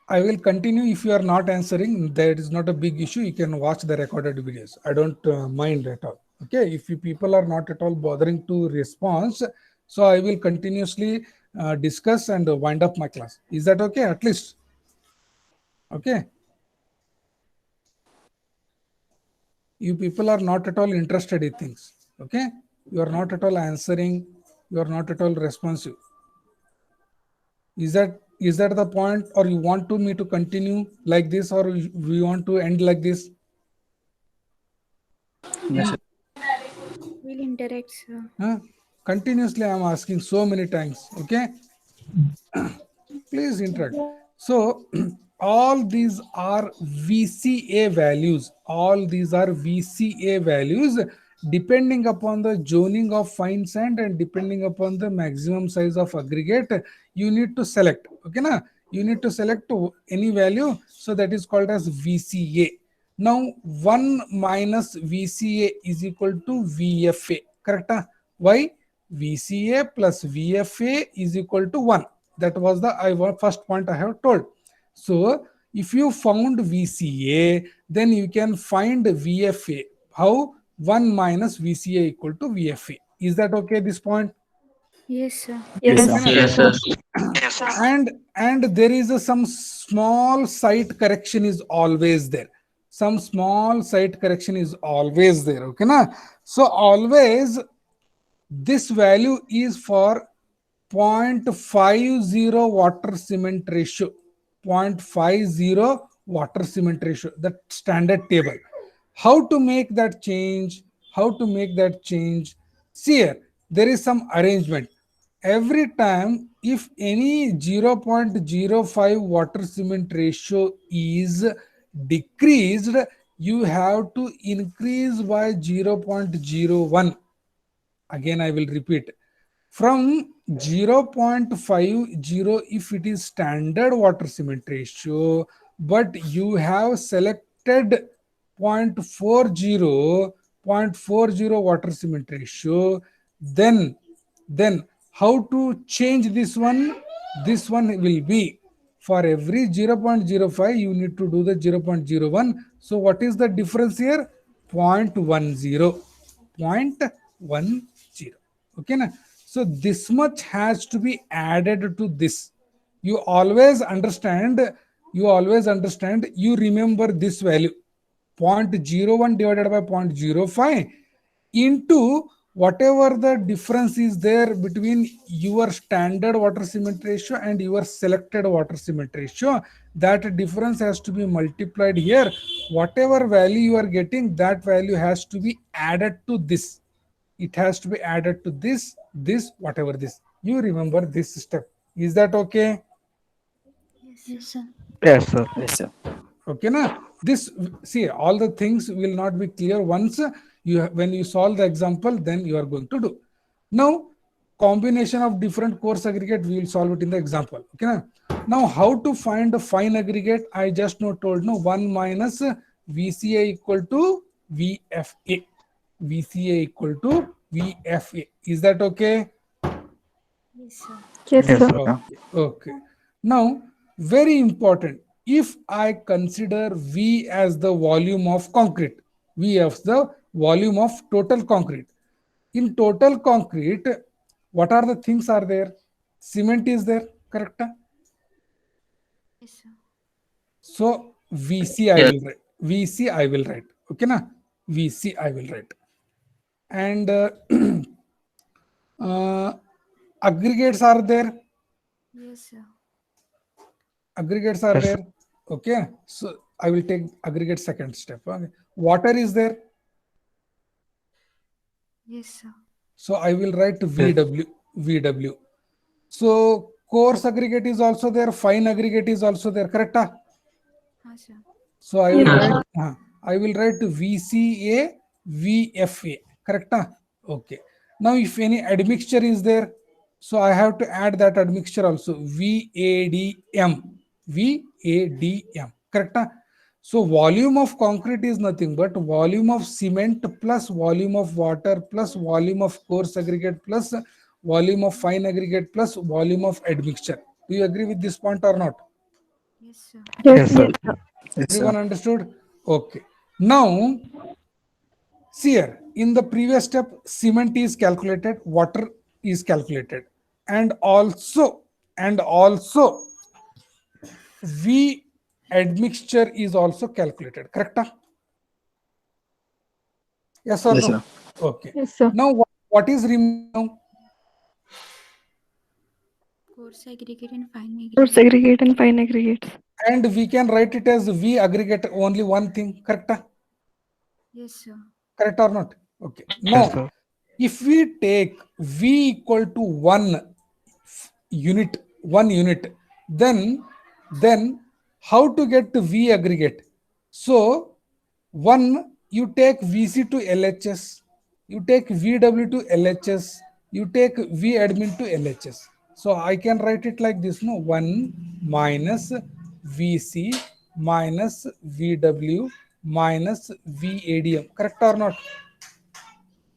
I will continue. If you are not answering, that is not a big issue. You can watch the recorded videos. I don't mind at all. Okay. If you people are not at all bothering to response, so I will continuously discuss and wind up my class. Is that okay? At least. Okay. You people are not at all interested in things. Okay. You are not at all answering. You are not at all responsive. Is that the point, or you want to me to continue like this, or we want to end like this? Yes, sir. Will interact, sir. Huh? Continuously I am asking so many times. Okay. Please interact. So all these are VCA values. All these are VCA values depending upon the zoning of fine sand and depending upon the maximum size of aggregate. You need to select. Okay, na? You need to select any value. So that is called as VCA. Now 1 minus VCA is equal to VFA. Correct? Why? VCA plus VFA is equal to 1. That was the first point I have told. So if you found VCA, then you can find VFA. How? 1 minus VCA equal to VFA. Is that okay, this point? Yes, sir. Yes. Yes, sir. And there is some small site correction is always there. Some small site correction is always there. Okay, na? So always this value is for 0.50 water cement ratio. 0.50 water cement ratio, that standard table. How to make that change? How to make that change? See here, there is some arrangement. Every time if any 0.05 water cement ratio is decreased, you have to increase by 0.01. Again, I will repeat. From 0.50, if it is standard water cement ratio, but you have selected 0.40 water cement ratio, then how to change this one? This one will be for every 0.05, you need to do the 0.01. So what is the difference here? 0.10. 0.10. Okay, na? So this much has to be added to this. You always understand, you remember this value. 0.01 divided by 0.05 into whatever the difference is there between your standard water cement ratio and your selected water cement ratio. That difference has to be multiplied here. Whatever value you are getting, that value has to be added to this. It has to be added to this, whatever this. You remember this step. Is that okay? Yes, sir. Yes, sir. Yes, sir. Okay, na? This, see, all the things will not be clear once when you solve the example, then you are going to do. Now, combination of different coarse aggregate, we will solve it in the example. Okay, na? Now, how to find a fine aggregate? I just now told, no, 1 minus VCA equal to VFA. VCA equal to VFA. Is that okay? Yes, sir. Yes, Yes, sir. sir. Okay. Now, very important. If I consider V as the volume of concrete, V as the volume of total concrete. In total concrete, what are the things are there? Cement is there, correct? Yes, sir. So VC I will write. VC I will write. Okay, na? VC I will write. And aggregates are there. Yes, sir. Aggregates are Yes, sir. there. Okay. So I will take aggregate second step. Okay. Water is there. Yes, sir. So I will write VW. VW. So coarse aggregate is also there. Fine aggregate is also there. Correct? Yes, sir. So I will Yes. write VCA, VFA. Correct? Okay. Now if any admixture is there, So I have to add that admixture also, VADM. VADM. Correct? Huh? So volume of concrete is nothing but volume of cement plus volume of water plus volume of coarse aggregate plus volume of fine aggregate plus volume of admixture. Do you agree with this point or not? Yes, sir. Yes, sir. Yes, sir. Yes, sir. Everyone understood? Okay. Now, see here, in the previous step, cement is calculated, water is calculated, and also V admixture is also calculated. Correct? Yes or Yes, no? sir. Okay. Yes, sir. Now, what is remaining now? Coarse aggregate and fine Coarse aggregate. aggregate and fine aggregates. And we can write it as V aggregate, only one thing. Correct? Yes, sir. Correct or not? Okay. Yes, Now, sir. if we take V equal to one unit, then how to get the V aggregate? So, one, you take VC to LHS, you take VW to LHS, you take V admin to LHS. So I can write it like this, no? 1 minus VC minus VW minus VADM. Correct or not?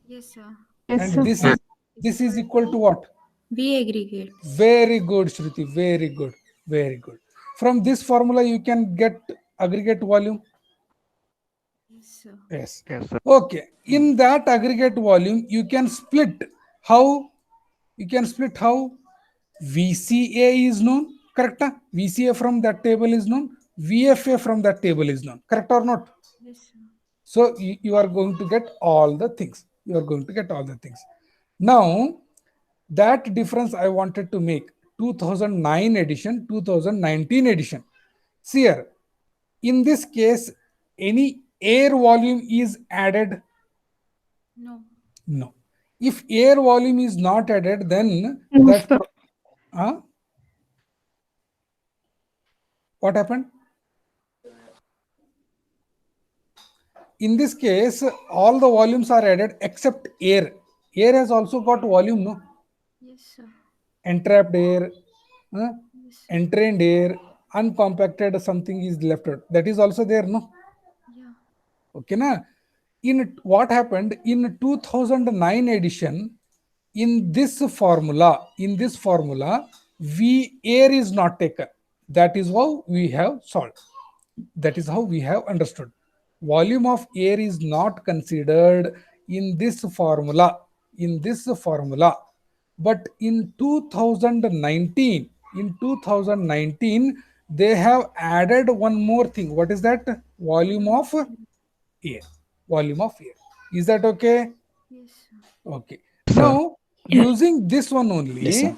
Yes, sir. Yes, And sir. this is equal to what? V aggregate. Very good, Shruti. Very good. Very good. From this formula, you can get aggregate volume. Yes, sir. Yes. Yes, sir. Okay. In that aggregate volume, you can split how? You can split how? VCA is known. Correct? VCA from that table is known. VFA from that table is known. Correct or not? Yes, sir. So you are going to get all the things. You are going to get all the things. Now, that difference I wanted to make 2009 edition, 2019 edition. See here, in this case, any air volume is added? No. No. If air volume is not added, then No, that sir. what happened? In this case, all the volumes are added except air. Air has also got volume, no? Yes, sir. Entrapped air, Yes, sir. entrained air, uncompacted something is left out. That is also there, no? Yeah. Okay, na? In what happened in 2009 edition, in this formula, V air is not taken. That is how we have solved. That is how we have understood. Volume of air is not considered in this formula. But in 2019, they have added one more thing. What is that? Volume of air. Volume of air. Is that okay? Yes, sir. Okay. Sir. Now, Yes. using this one only, Yes, sir.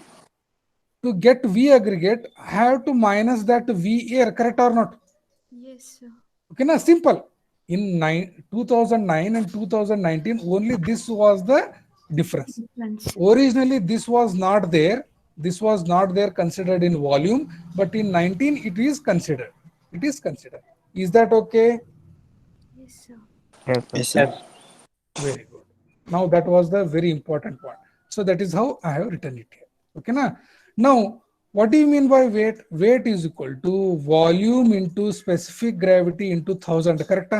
to get V aggregate, I have to minus that V air, correct or not? Yes, sir. Okay, na, simple. In 2009 and 2019, only this was the difference. Difference. Originally, this was not there. This was not there considered in volume, but in 19, it is considered. It is considered. Is that okay? Yes, sir. Yes, sir. Yes, sir. Very good. Now that was the very important point. So that is how I have written it here. Okay, na? Now, what do you mean by weight? Weight is equal to volume into specific gravity into 1000. Correct?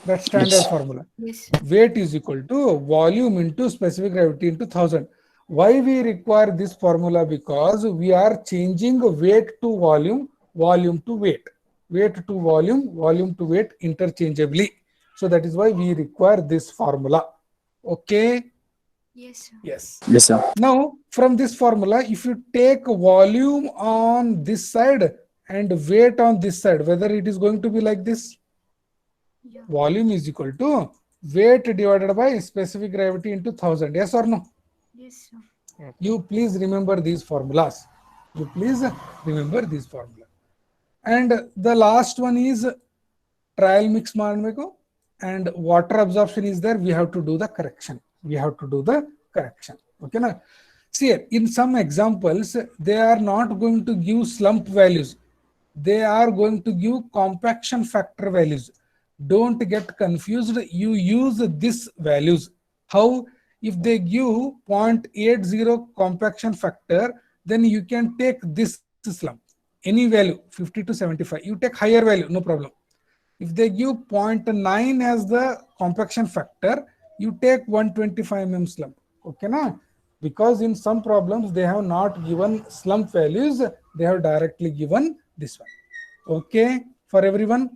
That's standard Yes. formula. Yes. Weight is equal to volume into specific gravity into 1000. Why we require this formula? Because we are changing weight to volume, volume to weight, weight to volume, volume to weight interchangeably. So that is why we require this formula. Okay? Yes, sir. Yes. Yes, sir. Now, from this formula, if you take volume on this side and weight on this side, whether it is going to be like this, Yeah. volume is equal to weight divided by specific gravity into 1000. Yes or no? Yes, sir. You please remember these formulas. You please remember these formulas. And the last one is trial mix manmeko, and water absorption is there. We have to do the correction. Okay, na? See, in some examples, they are not going to give slump values. They are going to give compaction factor values. Don't get confused. You use these values. How? If they give 0.80 compaction factor, then you can take this slump, any value 50 to 75. You take higher value, no problem. If they give 0.9 as the compaction factor, you take 125 mm slump. Okay, na? Because in some problems they have not given slump values, they have directly given this one. Okay, for everyone.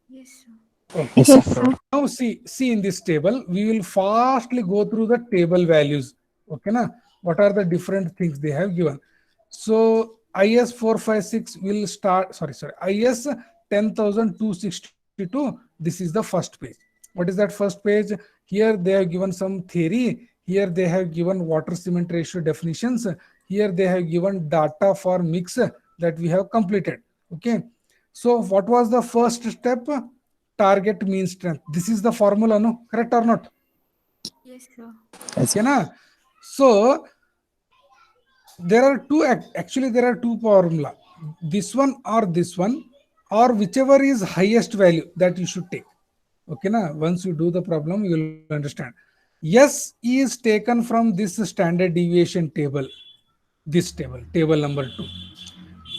Yes, sir. Okay. Yes, Yes, sir. sir. Now see in this table, we will fastly go through the table values. Okay, na? What are the different things they have given? So IS 456 will start. Sorry. IS 10262. This is the first page. What is that first page? Here they have given some theory. Here they have given water cement ratio definitions. Here they have given data for mix that we have completed. Okay. So what was the first step? Target mean strength. This is the formula, no? Correct or not? Yes, sir. Yes, Okay, na? So there are two, actually there are two formula. This one, or whichever is highest value that you should take. Okay, na? Once you do the problem, you will understand. S is taken from this standard deviation table. This table number 2.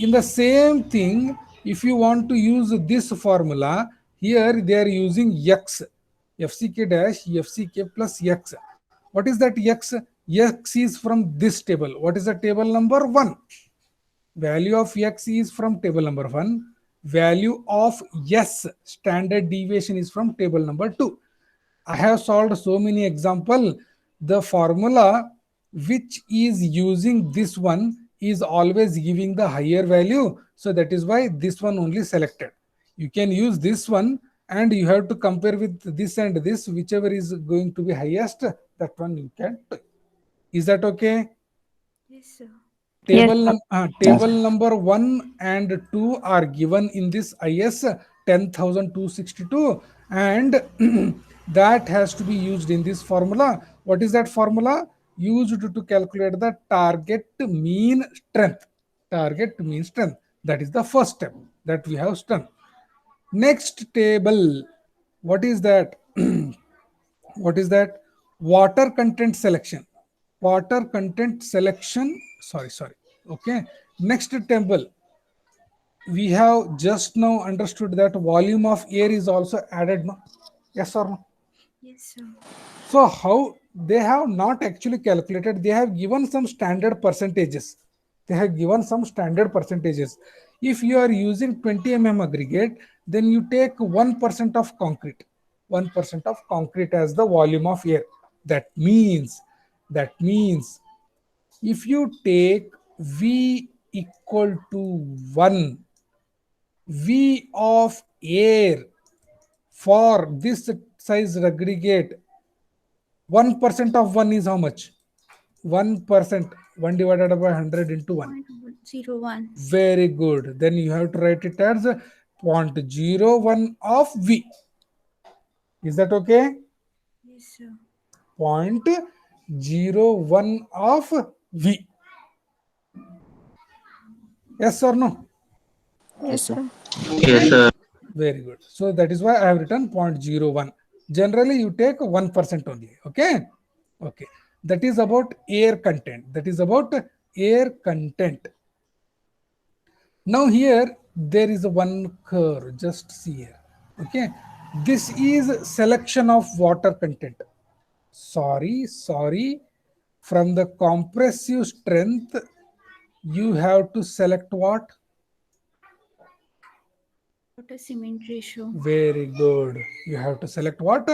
In the same thing, if you want to use this formula, here they are using x, fck dash fck plus x. What is that x? X is from this table. What is the table number 1? Value of x is from table number 1. Value of s, standard deviation, is from table number 2. I have solved so many example. The formula which is using this one is always giving the higher value. So that is why this one only selected. You can use this one and you have to compare with this and this. Whichever is going to be highest, that one you can take. Is that okay? Yes, sir. Table number 1 and 2 are given in this IS 10262, and that has to be used in this formula. What is that formula? Used to calculate the target mean strength. Target mean strength. That is the first step that we have done. Next table. What is that? What is that? Water content selection. Water content selection. Sorry. Okay. Next table. We have just now understood that volume of air is also added. No? Yes or no? Yes, sir. So how they have not actually calculated, they have given some standard percentages. If you are using 20 mm aggregate, then you take 1% of concrete. 1% of concrete as the volume of air. That means if you take V equal to 1, V of air for this size aggregate, 1% of 1 is how much? 1%. 1 divided by 100 into 1. 0.01. Very good. Then you have to write it as 0.01 of V. Is that okay? Yes, sir. 0.01 of V. Yes or no? yes, sir. Yes, sir. Very good. So that is why I have written 0.01. Generally, you take 1% only. Okay. Okay. That is about air content. Now here there is a one curve. Just see here. Okay. This is selection of water content. Sorry. From the compressive strength, you have to select what? Water cement ratio. Very good. You have to select what?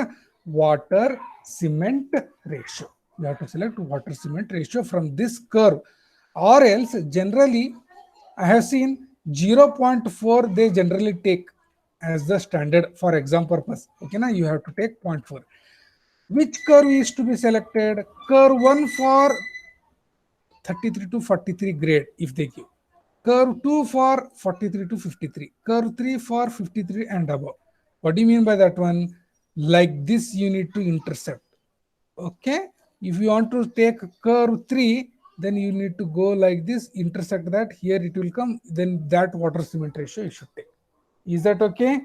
Water cement ratio. You have to select water cement ratio from this curve, or else generally I have seen 0.4 they generally take as the standard for exam purpose. Okay, now you have to take 0.4. Which curve is to be selected? Curve 1 for 33 to 43 grade if they give. Curve 2 for 43 to 53. Curve 3 for 53 and above. What do you mean by that one? Like this you need to intercept. Okay. If you want to take curve 3, then you need to go like this, intersect that. Here it will come. Then that water cement ratio you should take. Is that okay?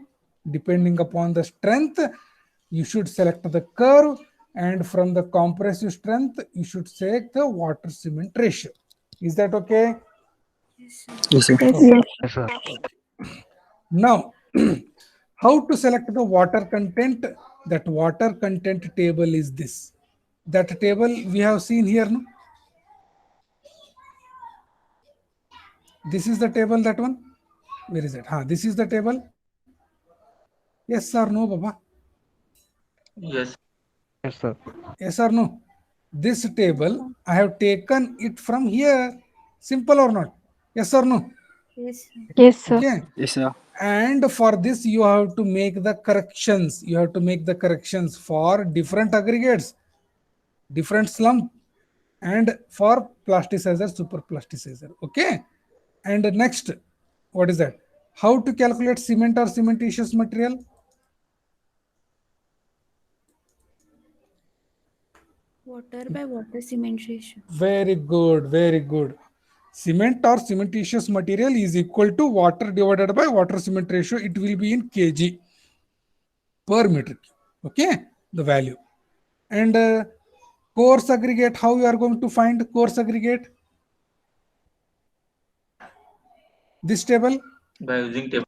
Depending upon the strength, you should select the curve. and from the compressive strength you should take the water cement ratio. Is that okay? Yes, sir. Yes. Yes, sir. Now, how to select the water content? That water content table is this. That table we have seen here, no? This is the table, that one. Where is it? This is the table. Yes or no, Baba? Yes. Yes, sir. Yes or no? This table, I have taken it from here. Simple or not? Yes or no? Yes, sir. Yes, sir. Okay. Yes, sir. And for this, you have to make the corrections. You have to make the corrections for different aggregates, different slump, and for plasticizer, super plasticizer. Okay. And next, what is that? How to calculate cement or cementitious material? Water by water cement ratio. Very good, very good. Cement or cementitious material is equal to water divided by water cement ratio. It will be in kg per meter cube. Okay, the value. And coarse aggregate, how you are going to find coarse aggregate? This table, By using table.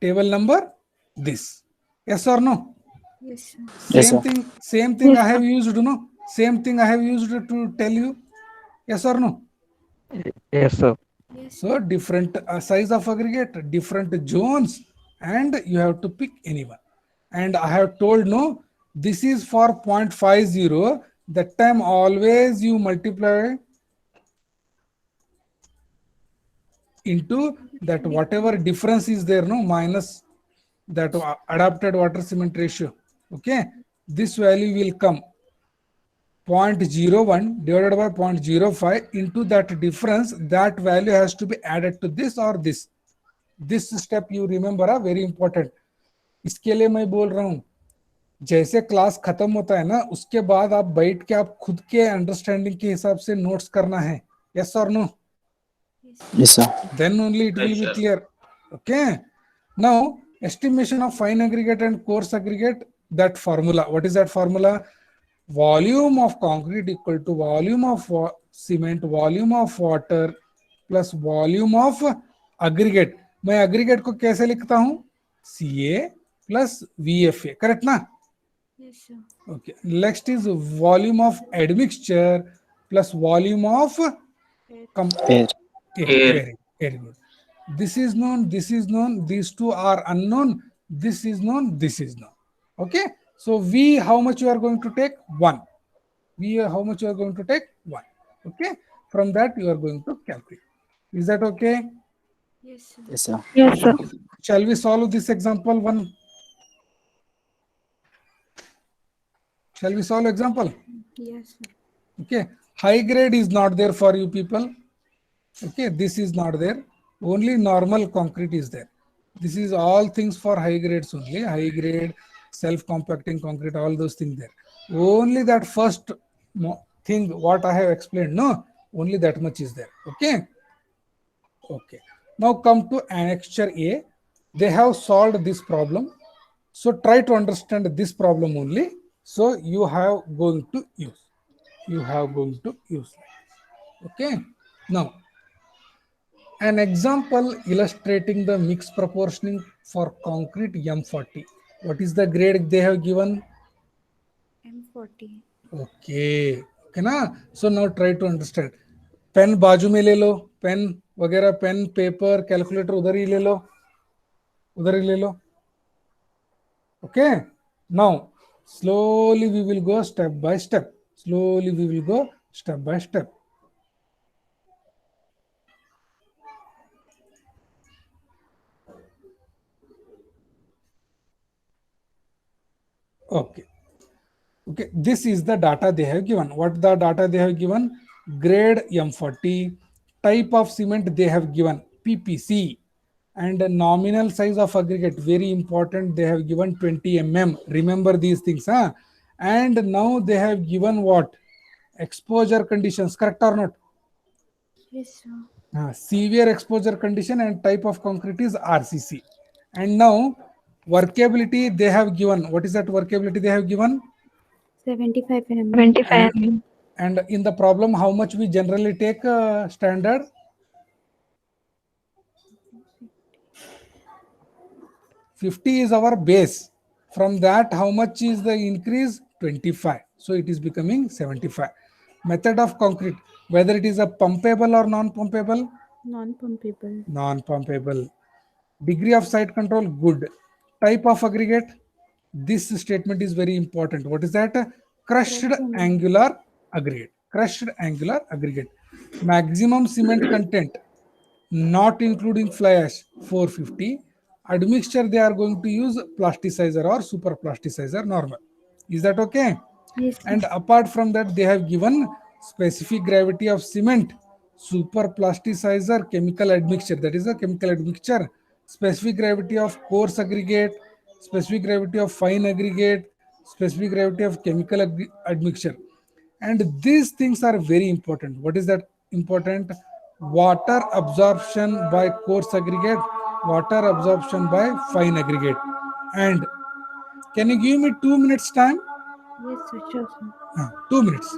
table number this. Yes or no? Yes, sir. Yes, Same sir. thing, same thing Yes, I have used, no? Same thing I have used to tell you. Yes or no? Yes, sir. Yes, So different size of aggregate, different zones, and you have to pick anyone. And I have told, no, this is for 0.50. That time always you multiply into that whatever difference is there, no, minus that adapted water cement ratio. Okay, this value will come 0.01 divided by 0.05 into that difference. That value has to be added to this or this. This step you remember, very important. इसके लिए मैं बोल रहा हूं, जैसे class खत्म होता है ना, उसके बाद आप बैठ के आप खुद के अंडरस्टैंडिंग के हिसाब से नोट्स करना है. यस और no? Yes, sir. Then only it will be clear. Okay. Now, estimation of fine aggregate and coarse aggregate, that formula. What is that formula? Volume of concrete equal to volume of cement, volume of water plus volume of aggregate. मैं aggregate को कैसे लिखता हूं? CA plus VFA. Correct ना? yes, sir. Okay. Next is volume of admixture plus volume of Air. Very, very good. This is known, this is known, these two are unknown, this is known, this is known. Okay. So V, how much you are going to take? 1. V, how much you are going to take? 1. Okay. From that you are going to calculate. Is that okay? Yes, sir. Yes, sir. Yes, sir. Shall we solve this example 1? Shall we solve example? Yes, sir. Okay. High grade is not there for you people. Okay, this is not there. Only normal concrete is there. This is all things for high grades only. High grade, self-compacting concrete, all those things there. Only that first thing what I have explained, no, only that much is there. Okay. Okay. Now come to annexure A. They have solved this problem. So try to understand this problem only. So you have going to use. You have going to use. Okay. Now, an example illustrating the mixed proportioning for concrete M40. What is the grade they have given? M40. Okay. Okay na? So now try to understand. Pen बाजू में ले लो, pen वगैरह, pen paper calculator उधर ही ले लो, उधर ही ले लो. Okay. Now slowly we will go step by step. Slowly we will go step by step. Okay. Okay, this is the data they have given. What the data they have given? Grade M40, type of cement they have given PPC, and the nominal size of aggregate, very important, they have given 20 mm. Remember these things, huh? And now they have given what? Exposure conditions, correct or not? Yes, sir. Severe exposure condition and type of concrete is RCC. And now workability they have given. What is that workability they have given? 75 mm. 75 mm. And in the problem, how much we generally take standard? 50 is our base. From that, how much is the increase? 25. So it is becoming 75. Method of concrete, whether it is a pumpable or non-pumpable? Non-pumpable. Non-pumpable. Degree of site control, good. Type of aggregate, this statement is very important. What is that? Crushed angular aggregate. Crushed angular aggregate. Maximum cement content, not including fly ash, 450. Admixture, they are going to use plasticizer or super plasticizer normal. Is that okay? Yes. And apart from that, they have given specific gravity of cement, super plasticizer, chemical admixture, that is a chemical admixture, specific gravity of coarse aggregate, specific gravity of fine aggregate, specific gravity of chemical admixture. And these things are very important. What is that important? Water absorption by coarse aggregate, water absorption by fine aggregate. And can you give me 2 minutes time? Yes, sir. Sure, sir. 2 minutes.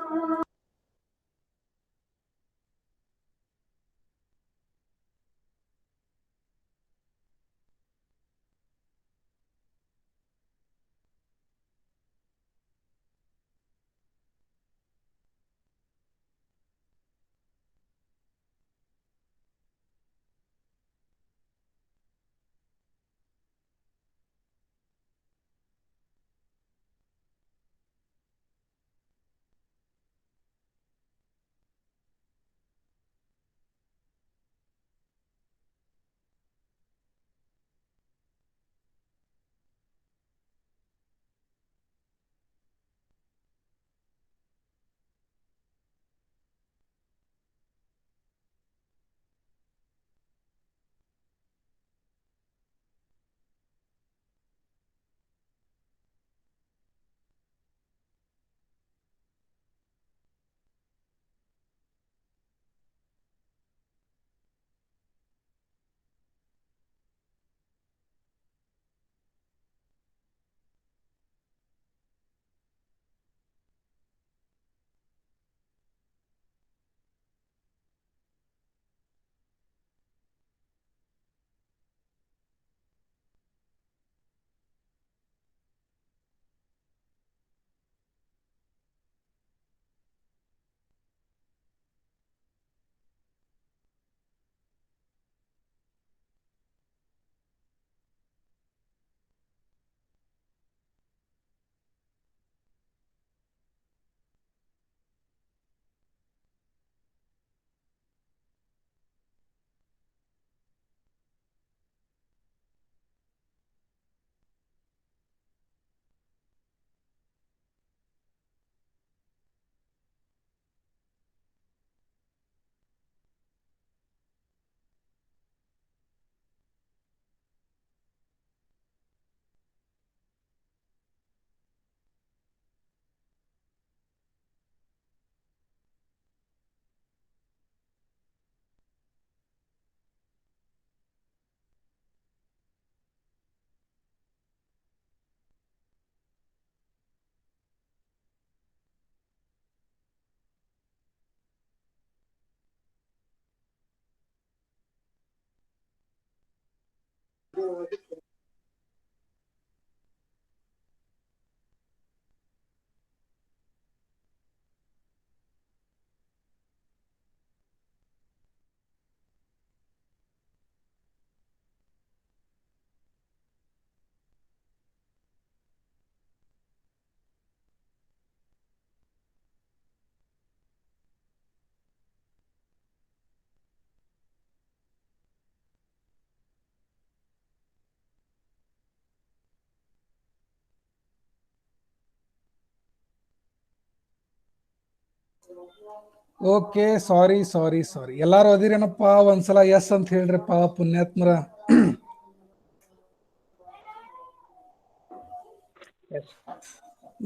Okay, ಸಾರಿ ಸಾರಿ ಸಾರಿ. ಎಲ್ಲಾರು ಓದಿರೇನಪ್ಪ? ಒಂದ್ಸಲ S ಅಂತ ಹೇಳ್ರಪ್ಪ ಪುಣ್ಯಾತ್ಮರ.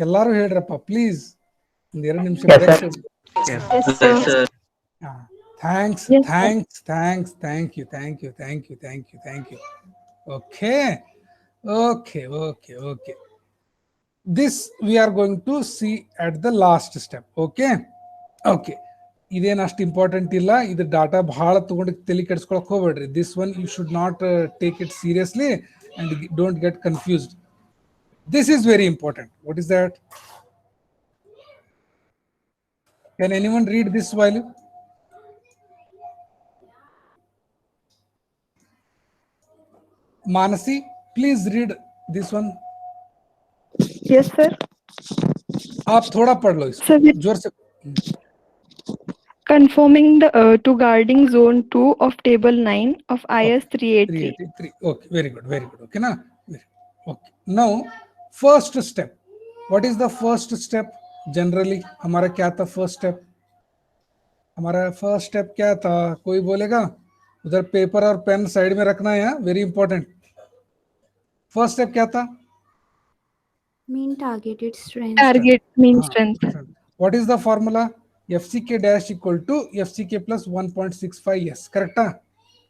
ಎಲ್ಲಾರು ಹೇಳ್ರಪ್ಪ please. ಒಂದ್ 2 ನಿಮಿಷ. Yes, sir. Thanks Yes, sir. Thanks thanks thank you thank you thank you thank you thank you. Okay okay okay okay. This we are going to see at the last step. Okay. Okay. ಇದೇನು ಅಷ್ಟು important ಇಲ್ಲ. ಇದು data ಬಹಳ ತಗೊಂಡು ತಲೆ ಕೆಡಿಸ್ಕೊಳಕ್ ಹೋಗ್ಬೇಡ್ರಿ. This one you should not take it seriously and don't get confused. This is very important. What is that? Can anyone read this value? Manasi, please read this one. Yes, sir. आप थोड़ा पढ़ लो इसको Sir, जोर से. conforming the to guarding zone 2 of table 9 of IS 383. 383. Okay, very good, very good. Okay, na? Okay. Now, first step. What is the first step? Generally, हमारा क्या था first step? हमारा first step क्या था? कोई बोलेगा? उधर पेपर और पेन साइड में रखना है. Very important. First step क्या था? Mean targeted strength. Target mean हाँ, strength. What is the formula? FCK dash equal to FCK plus 1.65. Yes, correct?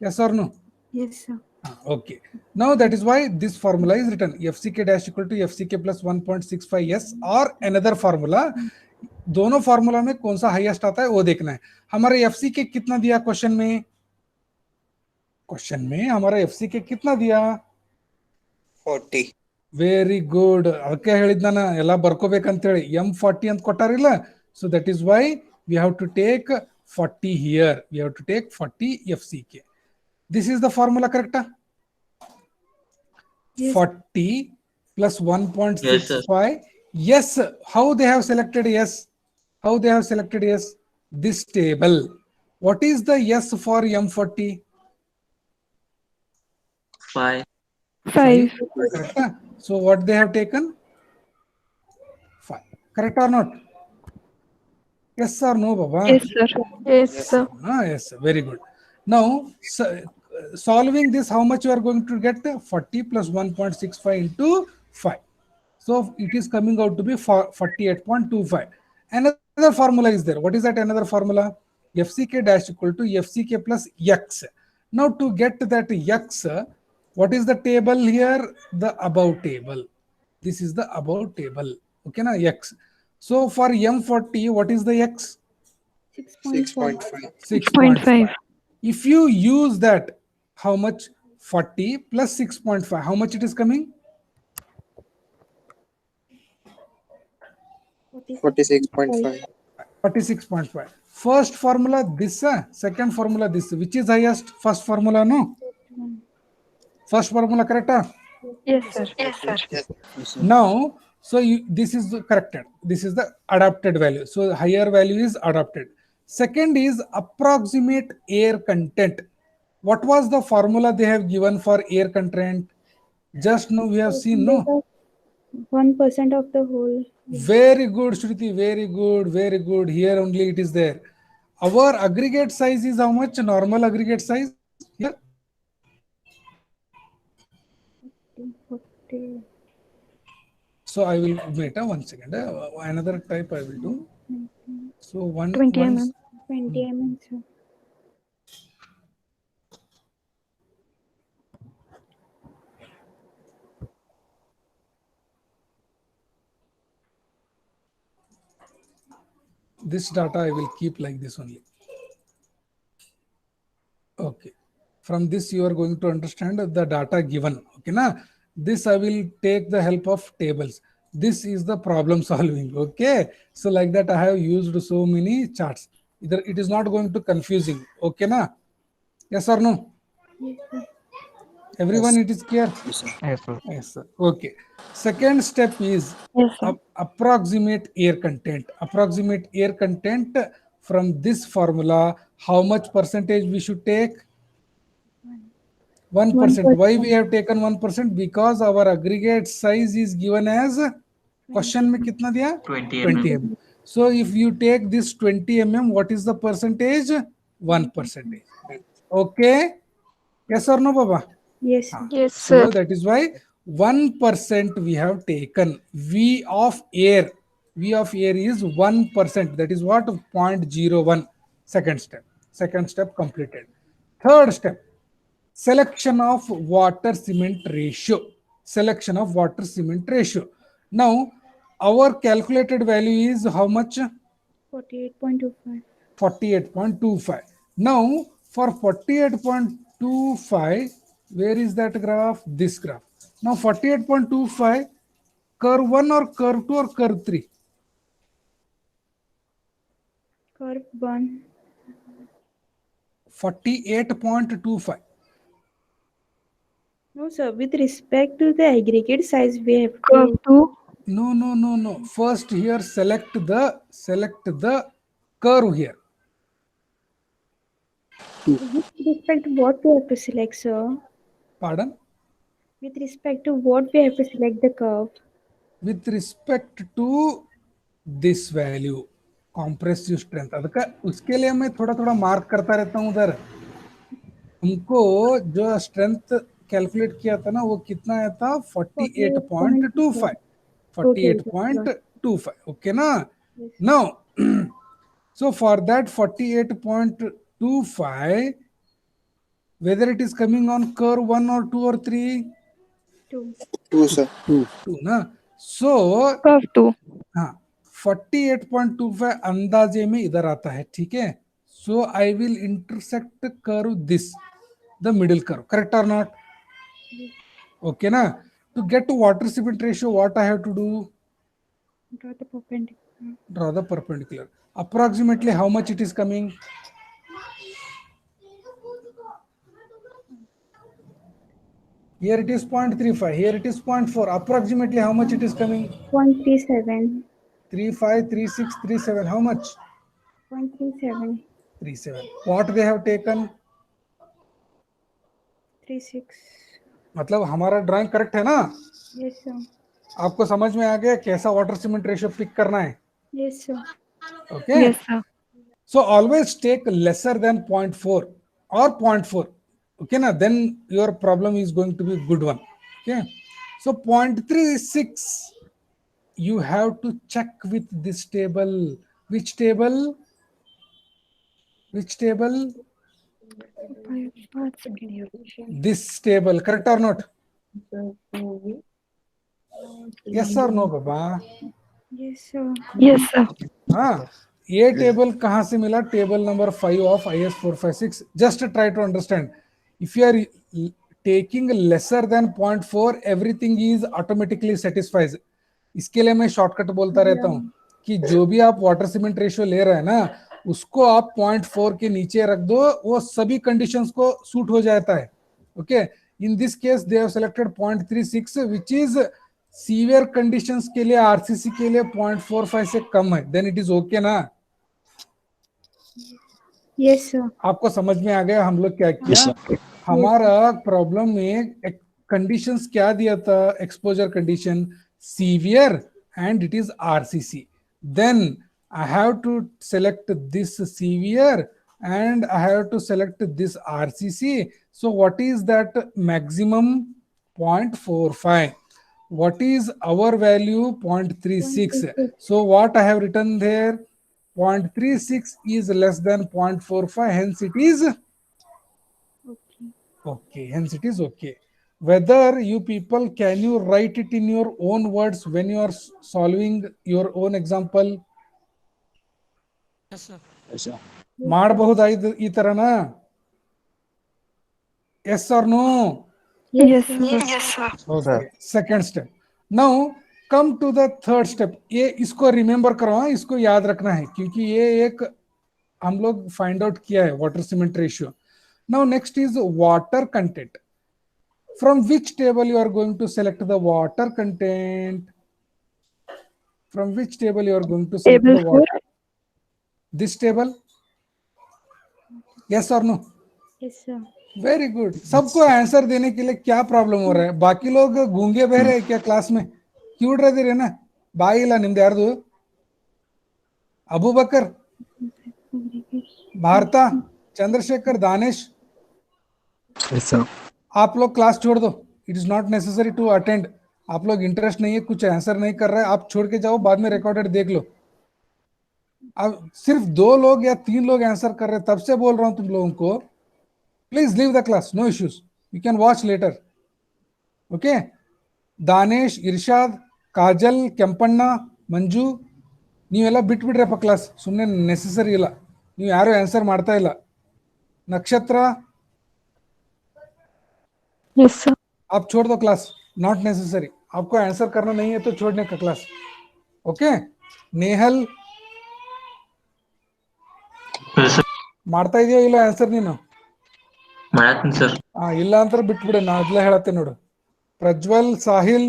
Yes or no? Yes, sir. Okay. Now that is why this formula is written. FCK dash equal to FCK plus 1.65. Yes, or another formula. दोनों formula में कौन सा highest आता है वो देखना है. हमारे FCK कितना दिया क्वेश्चन में? क्वेश्चन में हमारा FCK कितना दिया? 40. Very good. ಅದಕ್ಕೆ ಹೇಳಿದ್ ನಾನು ಎಲ್ಲ ಬರ್ಕೋಬೇಕಂತ ಹೇಳಿ. M40 ಅಂತ ಕೊಟ್ಟಾರಿಲ್ಲ. So that is why we have to take 40 here. We have to take 40 FCK. This is the formula ಕರೆಕ್ಟಾ? 40 plus 1.65. Yes. How they have selected yes? How they have selected yes? This table. What is the yes for M40? 5. 5. Correct. So what they have taken? 5. Correct or not? Yes or no, Baba? Yes, sir. Yes, sir. Yes, very good. Now, solving this, how much you are going to get? 40 plus 1.65 into 5. So it is coming out to be 48.25. Another formula is there. What is that another formula? FCK dash equal to FCK plus X. Now to get that X, what is the table here? The above table. This is the above table. Okay, na X. So for M40, what is the X? 6.5. 6.5. If you use that, how much? 40 plus 6.5. How much it is coming? 46.5. 46.5. First formula this, second formula this. Which is highest? First formula, no? First formula, correct? Yes, sir. Yes, sir. Now, so this is corrected. This is the adapted value. So higher value is adapted. Second is approximate air content. What was the formula they have given for air content? Just now we have seen, no? 1% of the whole. Very good, Shruti. Very good. Very good. Here only it is there. Our aggregate size is how much? Normal aggregate size? Here? 40. So I will wait one second. Another type I will do. So 20 mm. 20 mm, sir. This data I will keep like this only. Okay. From this you are going to understand the data given. Okay, na? This I will take the help of tables. This is the problem solving. Okay. So like that I have used so many charts. Either it is not going to confusing. Okay, na? Yes or no? Everyone, it is clear? Yes, sir. Yes, sir. Okay. Second step is Yes, sir. approximate air content. Approximate air content from this formula. How much percentage we should take? 1%. Why we have taken 1%? Because our aggregate size is given as question में कितना दिया? 20 20 mm. mm. So if you take this 20 mm, what is the percentage? 1%. Okay. Yes or no, Baba? Yes, sir. Yes, So sir. that is why 1% we have taken. V of air. V of air is 1%. That is what? 0.01. Second step. Second step completed. Third step. Selection of water cement ratio. Selection of water cement ratio. Now, our calculated value is how much? 48.25. 48.25. Now for 48.25, where is that graph? This graph. Now 48.25, curve 1 or curve 2 or curve 3? Curve 1. 48.25. No, sir. With respect to the aggregate size, we have Curve to. 2. No. First here select the curve here. With respect to what we have to select, sir? Pardon? With respect to what we have to select the curve? With respect to this value, compressive strength. ಅದಕ್ಕೆ उसके लिए मैं थोड़ा थोड़ा mark करता रहता हूँ उधर. हमको जो स्ट्रेंथ कैलकुलेट किया था ना वो कितना आया था? 48.25. 48.25. Okay ना? Now so for that 48.25, whether it is coming on curve 1 or 2 or 3? 2. 2, sir. 2 ना. So Curve 2. हाँ 48.25 अंदाजे में इधर आता है. ठीक है. So I will intersect curve this, the middle curve. Correct or not? Okay na. To get to water cement ratio, what I have to do? Draw the perpendicular. Draw the perpendicular. Approximately how much it is coming? Here it is 0.35. Here it is 0.4. Approximately how much it is coming? 0.37. 35, 36, 37. How much? 0.37. 37. What they have taken? 36. मतलब हमारा drawing correct है ना? Yes, sir. आपको समझ में आ गया कैसा water cement ratio pick करना है? Yes, sir. Okay. Yes, sir. So always take lesser than 0.4 or 0.4. Okay na, then your problem is going to be a good one. Okay. So 0.36, you have to check with this table. Which table? Which table? This table. Correct or not? Yes or no, Baba? Yes, sir. Yes, sir. हाँ, ये table कहाँ से मिला? Table number 5 of IS 456. Just try to understand. If you are taking lesser than 0.4, everything is automatically satisfies. इसके लिए मैं shortcut बोलता रहता हूँ कि जो भी आप वाटर सीमेंट रेशियो ले रहे हैं ना, उसको आप 0.4 के नीचे रख दो, वो सभी कंडीशंस को सूट हो जाता है. Okay. In this case they have selected 0.36 which is severe conditions के लिए, आरसीसी के लिए 0.45 से कम है. देन इट इज ओके ना? Yes, sir. आपको समझ में आ गया हम लोग क्या किया? हमारा प्रॉब्लम में कंडीशंस क्या दिया था? Exposure condition severe and it is RCC. Then I have to select this severe and I have to select this RCC. So what is that maximum? 0.45. What is our value? 0.36. So what I have written there? 0.36 is less than 0.45. Hence it is okay. Hence it is okay. Whether you people, can you write it in your own words when you are solving your own example? ಮಾಡಬಹುದಾ ಈ ತರನಾ? Yes or no? Yes, sir. Yes, sir. Okay. Second step. Now come to the third step. ये इसको remember करो, इसको याद रखना है क्योंकि ये एक हम लोग फाइंड आउट किया है water cement ratio. Now next is water content. From which table you are going to select the water content? From which table you are going to select Table the 4. water? This table? Yes or no? Yes, sir. Very good. सबको answer देने के लिए क्या problem हो रहा है? बाकी लोग गूंगे बह रहे हैं क्या क्लास में? क्यों उड़ रहे ना? बाई ಇಲ್ಲ ನಿಮ್ದು ಯಾರ್ದು? अबूबकर, भारता, चंद्रशेखर, दानिश, आप लोग क्लास छोड़ दो. It is not necessary to attend. आप लोग इंटरेस्ट नहीं है, कुछ आंसर नहीं कर रहे, आप छोड़ के जाओ, बाद में रिकॉर्डेड देख लो. अब सिर्फ 2 लोग या 3 लोग आंसर कर रहे, तब से बोल रहा हूं तुम लोगों को, please leave the class. No issues, you can watch later. Okay. Danish, Irshad, Kajal Kempanna Manju ನೀವೆಲ್ಲ ಬಿಟ್ಬಿಡ್ರಪ್ಪ ಕ್ಲಾಸ್, ಸುಮ್ಮನೆ ನೆಸೆಸರಿ ಇಲ್ಲ, ನೀವು ಯಾರು ಆನ್ಸರ್ ಮಾಡ್ತಾ ಇಲ್ಲ. नक्षत्र Yes, sir. आप छोड़ दो क्लास, नॉट नेसेसरी, आपको आंसर करना नहीं है तो छोड़ने का क्लास. ओके नेहल ಮಾಡ್ತಾ ಇದೆಯೋ ಇಲ್ಲ ಆನ್ಸರ್ ನೀನು? ಮಾಡತ್ತೀನಿ ಸರ್. ಇಲ್ಲ ಅಂತ ಬಿಟ್ಬಿಡು, ನಾ ಅದೆಲ್ಲ ಹೇಳತ್ತೆ ನೋಡು. ಪ್ರಜ್ವಲ್ ಸಾಹಿಲ್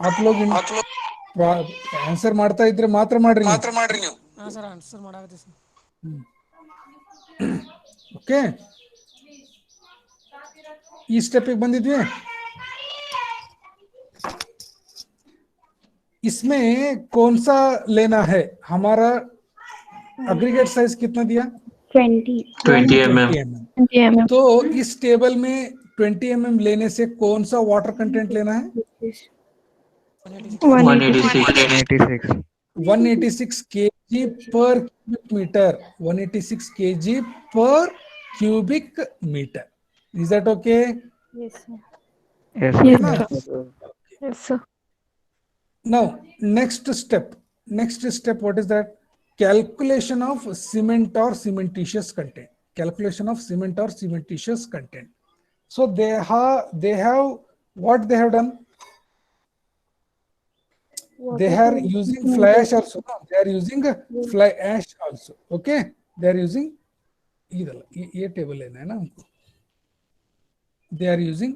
आप लोग ಆನ್ಸರ್ ಮಾಡ್ತಾ ಇದ್ರೆ ಮಾತ್ರ ಮಾಡ್ರಿ ನೀವು. ओके ಈ ಸ್ಟೆಪ್ಪಿಗೆ ಬಂದಿದ್ವಿ. इसमें कौन सा लेना है? हमारा एग्रीगेट साइज कितना दिया? 20. 20 mm. 20 mm. तो इस टेबल में 20 mm लेने से कौन सा वाटर कंटेंट लेना है? 186. 186 kg per cubic meter. 186 kg per cubic meter. Is that okay? Yes, sir. Yes, Yes, sir. sir. Yes, sir. Now next step, what is that? Calculation of cement or cementitious content. Calculation of cement or cementitious content. So they have what they have done? They are using fly ash also. They are using fly ash also. Okay, they are using idala ye table lena hai na हमको. They are using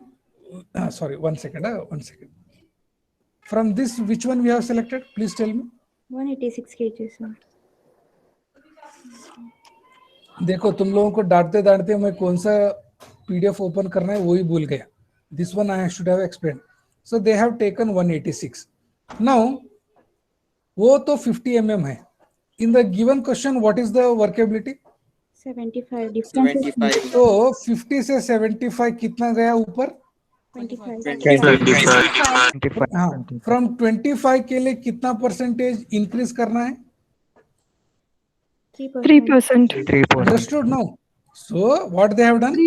sorry, one second. From this, which one we have selected? Please tell me. 186 kg, sir. देखो तुम लोगों को डांटते डांटते मैं कौन सा पीडीएफ ओपन करना है वही भूल गया. This one I should have explained. So they have taken 186. Now वो तो 50 mm है. In the given question, what is the workability? 75. Difference is 75. तो 50 से 75 कितना गया ऊपर? 25. 25. हाँ, फ्रॉम 25 के लिए कितना परसेंटेज इंक्रीज करना है? 3%. 3%. Understood now? So what they have done? 3%.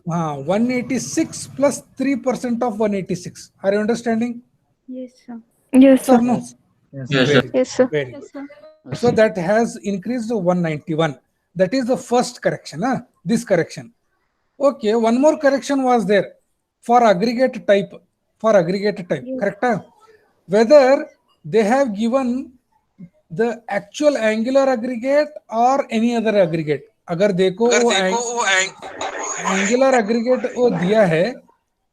186 plus 3% of 186. Are you understanding? Yes, sir. Yes, Sir, sir. no? Yes, sir. Yes, sir. Very Yes, good. sir. So that has increased to 191. That is the first correction. This correction. Okay, one more correction was there for aggregate type. Correct? Whether they have given the actual angular aggregate or any other aggregate. अगर देखो वो angular aggregate वो दिया है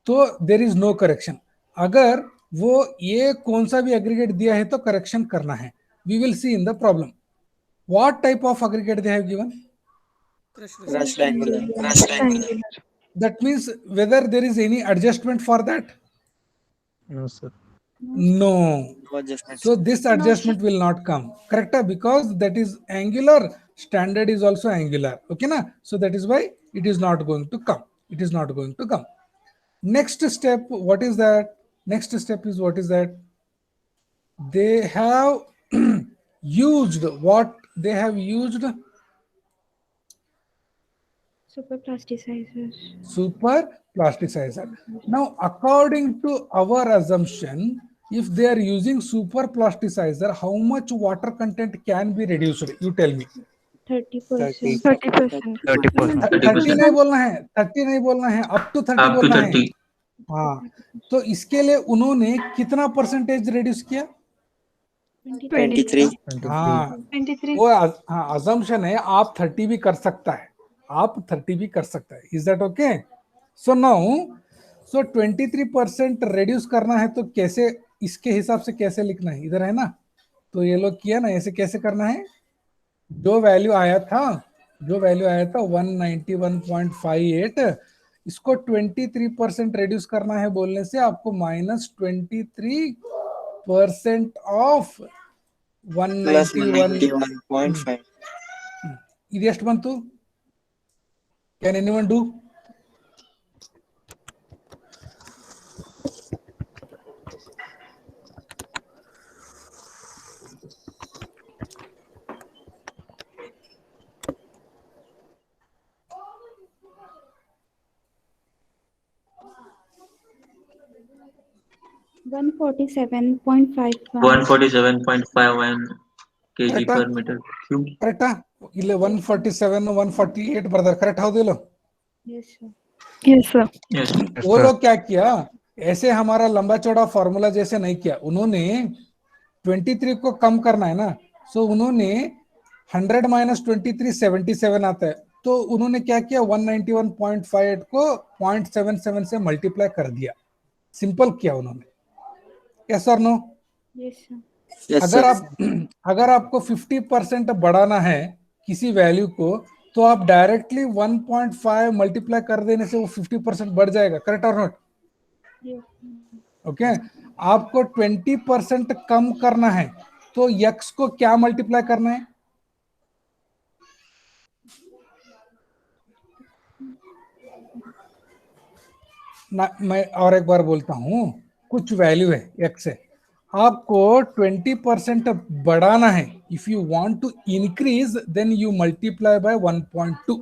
तो there is no correction. अगर वो ये कौन सा भी एग्रीगेट दिया है तो करेक्शन करना है. We will see in the problem what type of aggregate they have given. Crushed angular. Triangular. That means whether there is any adjustment for that. No, sir. No. No adjustment. So this adjustment will not come. Correct? Because that is angular, standard is also angular. Okay na? So that is why it is not going to come. Next step, what is that? They have used what? They have used Super plasticizers. super plasticizer. Now, according to our assumption, if they are using super plasticizer, how much water content can be reduced? You tell me. 30%. 30%. 30%. 30 नहीं बोलना है, up to 30 Up to बोलना है. 30. हाँ, तो इसके लिए उन्होंने कितना परसेंटेज रिड्यूस किया? 23. हाँ, 23. वो assumption है आप 30 भी कर सकता है. Is that okay? So now, 23% reduce करना है तो कैसे, इसके हिसाब से कैसे लिखना है? इधर है ना, तो ये लोग किया ना, ऐसे कैसे करना है? जो वैल्यू आया था 191.58, इसको 23% रिड्यूस करना है बोलने से आपको -23% ऑफ Plus 191. 191.5. ಇದು ಎಷ್ಟು ಬಂತು? Can anyone do? 147.51. 147.51 kg Correct, per huh? meter cube. Correct, huh? ಇಲ್ಲಿ 147 148 ಬರ್ದಾರೆ ಕರೆಕ್ಟ್ ಹೌದಿಲ್ಲ? Yes, sir. Yes, sir. Yes. Yes, वो sir. लोग क्या किया, ऐसे हमारा लंबा चौड़ा फॉर्मूला जैसे नहीं किया उन्होंने, 23 को कम करना है ना, सो उन्होंने 100 माइनस 23 77 आता है, तो उन्होंने क्या किया 191.58 को 0.77 से मल्टीप्लाई कर दिया, सिंपल किया उन्होंने। यस और नो? Yes, sir. Yes, अगर sir. आप अगर आपको 50% बढ़ाना है किसी वैल्यू को, तो आप डायरेक्टली 1.5 मल्टीप्लाई कर देने से वो 50% बढ़ जाएगा, करेक्ट और नॉट? Yes. ओके, आपको 20% कम करना है तो यक्स को क्या मल्टीप्लाई करना है? ना, मैं और एक बार बोलता हूं, कुछ वैल्यू है एक्स है, आपको 20% बढ़ाना है, if you want to increase then you multiply by 1.2,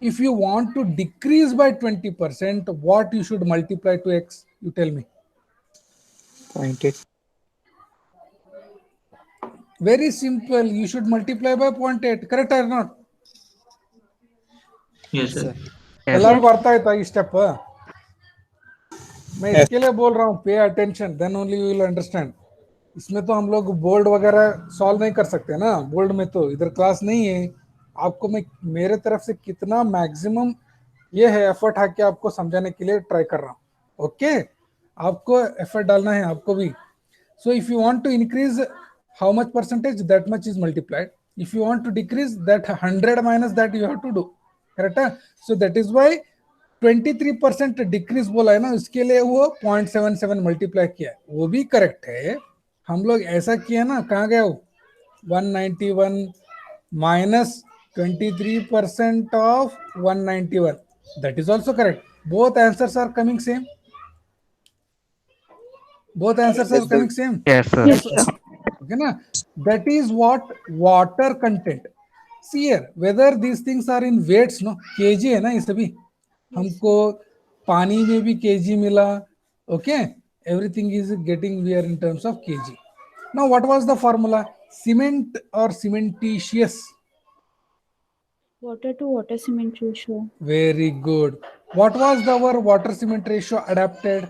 if you want to decrease by 20% what you should multiply to X, you tell me. 0.8. Very simple, you should multiply by 0.8, correct or not? Yes, sir. Yes. ಎಲ್ಲರಿಗೂ ಅರ್ಥ ಆಯ್ತಾ ಈ step? मैं इसके लिए बोल रहा हूँ, pay attention then only you will understand. इसमें तो हम लोग बोर्ड वगैरह सॉल्व नहीं कर सकते ना, बोर्ड में तो इधर क्लास नहीं है। आपको मैं मेरे तरफ से कितना मैक्सिमम ये है एफर्ट है कि आपको समझाने के लिए ट्राई कर रहा हूँ। ओके, आपको एफर्ट डालना है आपको भी। So if you want to increase how much percentage, that much is multiplied. If you want to decrease, that 100 minus that you have to do, correct है? So that is why 23% decrease बोला है ना, उसके लिए वो 0.77 multiply किया है, वो भी करेक्ट है। हम लोग ऐसा किया ना, कहाँ गया वो 191 minus 23% of 191, that is also correct. Both answers are coming same. Both answers are coming same. Yes, sir. Yes, sir. Okay na? That is what water content. See here, whether these things are in weights, no, kg है ना ये सभी, हमको पानी में भी kg मिला, okay, everything is getting we are in terms of kg. Now what was the formula? Cement or cementitious? Water to water cement ratio. Very good. What was our water cement ratio adapted?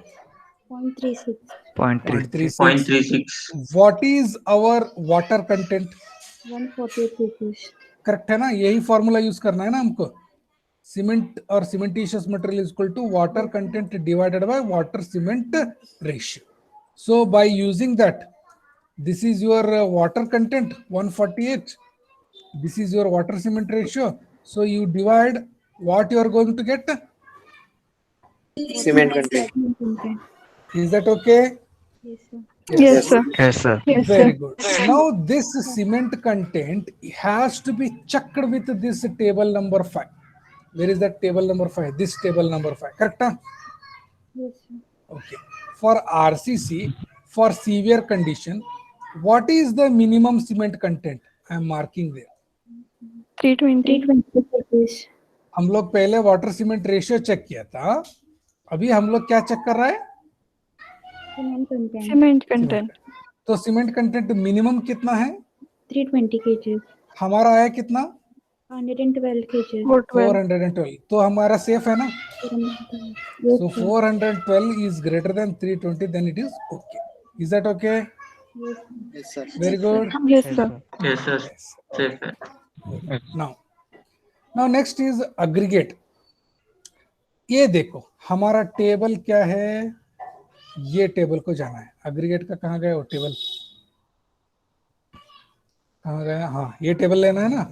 0.36. 0.36. 0.36. What is our water content? 148 kg. Correct है ना, यही formula use करना है ना हमको। Cement और cementitious material is equal to water content divided by water cement ratio. So by using that, this is your water content 148, this is your water cement ratio, so you divide, what you are going to get? Cement content. Content. Is that okay? Yes, sir. Yes, sir. Yes, sir. Yes, Very sir. good. Now this cement content has to be checked with this table number 5. Where is that table number 5? This table number 5. Correct? Huh? Yes, sir. Okay. For RCC, for severe condition, what is the minimum cement content? I am marking there. 320. 320 kg. हम लोग पहले water cement ratio check किया था, अभी हम लोग क्या check कर रहा है? Cement content. Cement content. तो सीमेंट कंटेंट मिनिमम कितना है? 320 kg. हमारा आया कितना? 112 kg. 412. 412, तो हमारा सेफ है ना? Yes, So sir. 412 is greater than 320, then it is okay. Is that okay? Yes, sir. Yes, sir. Very good. Yes, Yes, sir. sir. Yes, sir. Yes. Safe है. Now next is aggregate. ये देखो हमारा table क्या है, ये table को जाना है। अग्रीगेट का कहाँ गया वो टेबल, कहाँ गया? हाँ, ये टेबल लेना है ना।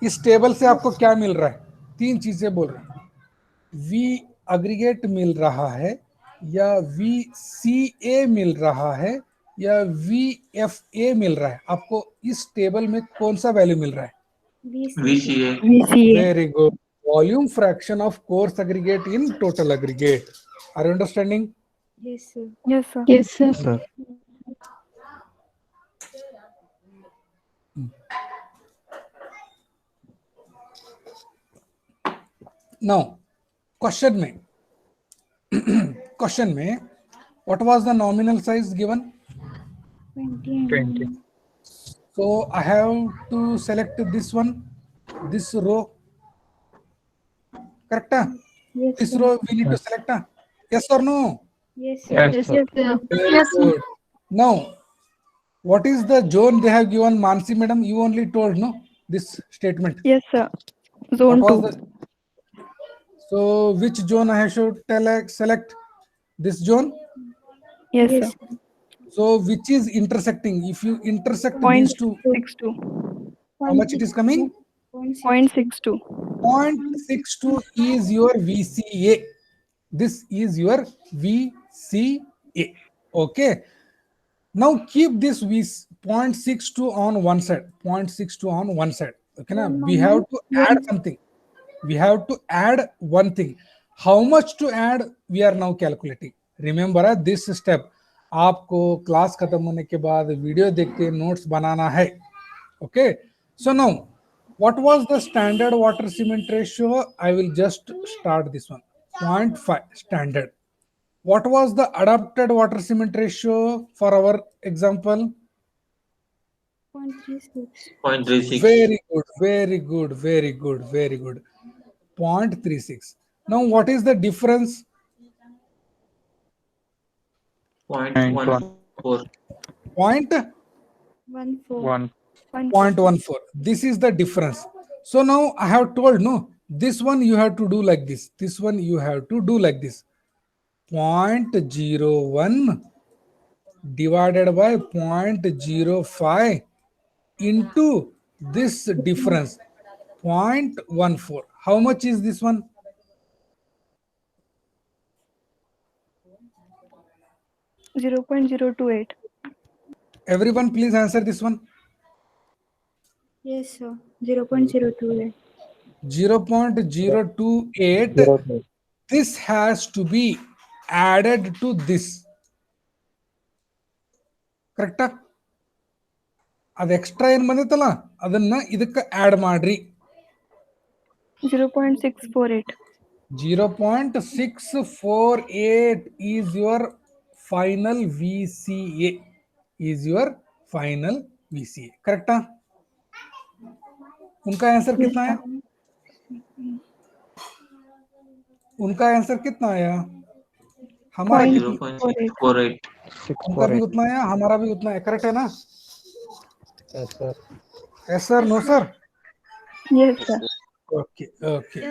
इस टेबल से आपको क्या मिल रहा है? 3 चीजें बोल रहे हैं, वी अग्रीगेट मिल रहा है, या वी सी ए मिल रहा है, या वी एफ ए मिल रहा है। आपको इस टेबल में कौन सा वैल्यू मिल रहा है? VCA. VCA. Very good. Volume fraction of coarse aggregate in total aggregate. Are you understanding? Yes, sir. Yes, sir. Yes, sir. Sir. Now question में क्वेश्चन में What was the nominal size given? 20. So I have to select this one, this row. Correct? Yes, This sir. row we need to select. Yes or no? Yes, sir. Yes, Yes, sir. sir. Very good. Now, what is the zone they have given, Mansi madam? You only told, no? This statement. Yes, sir. What Zone was 2. the? So which zone I should select? This zone. Yes, Yes, sir. sir. So which is intersecting? If you intersect Point these two, 62. how much it is coming? 0.62. 0.62 is your VCA. This is your VCA. Okay. Now keep this 0.62 on one side. 0.62 on one side. Okay. Now we have to add something. We have to add one thing. How much to add? We are now calculating. Remember this step. आपको class खत्म होने के बाद video देख के notes बनाना है. Okay. So now, what was the standard water cement ratio? I will just start this one. 0.5 standard. What was the adapted water cement ratio for our example? 0.36. 0.36. Very good, very good, very good, very good. 0.36. Now, what is the difference? 0.14. Point 1.4. 0.14. This is the difference. So now I have told, no, this one you have to do like this. This one you have to do like this. 0.01 divided by 0.05 into this difference 0.14. How much is this one? Zero 0.028. Everyone please answer this one. Yes, sir. 0.028. 0.028. This has to be added to this. Correct? ಅದು extra ಏನ್ ಬಂದೈತಲ್ಲ ಅದನ್ನ ಇದಕ್ಕೆ add ಮಾಡ್ರಿ. 0.648. 0.648 is your final VCA. Is your final VCA. Correct? उनका answer कितना है? उनका answer कितना आया? हमारा कितना? 0.648. उनका भी उतना है, हमारा भी उतना है. करेक्ट है ना? Yes, sir. Yes sir, no sir. Yes, sir. Okay, okay.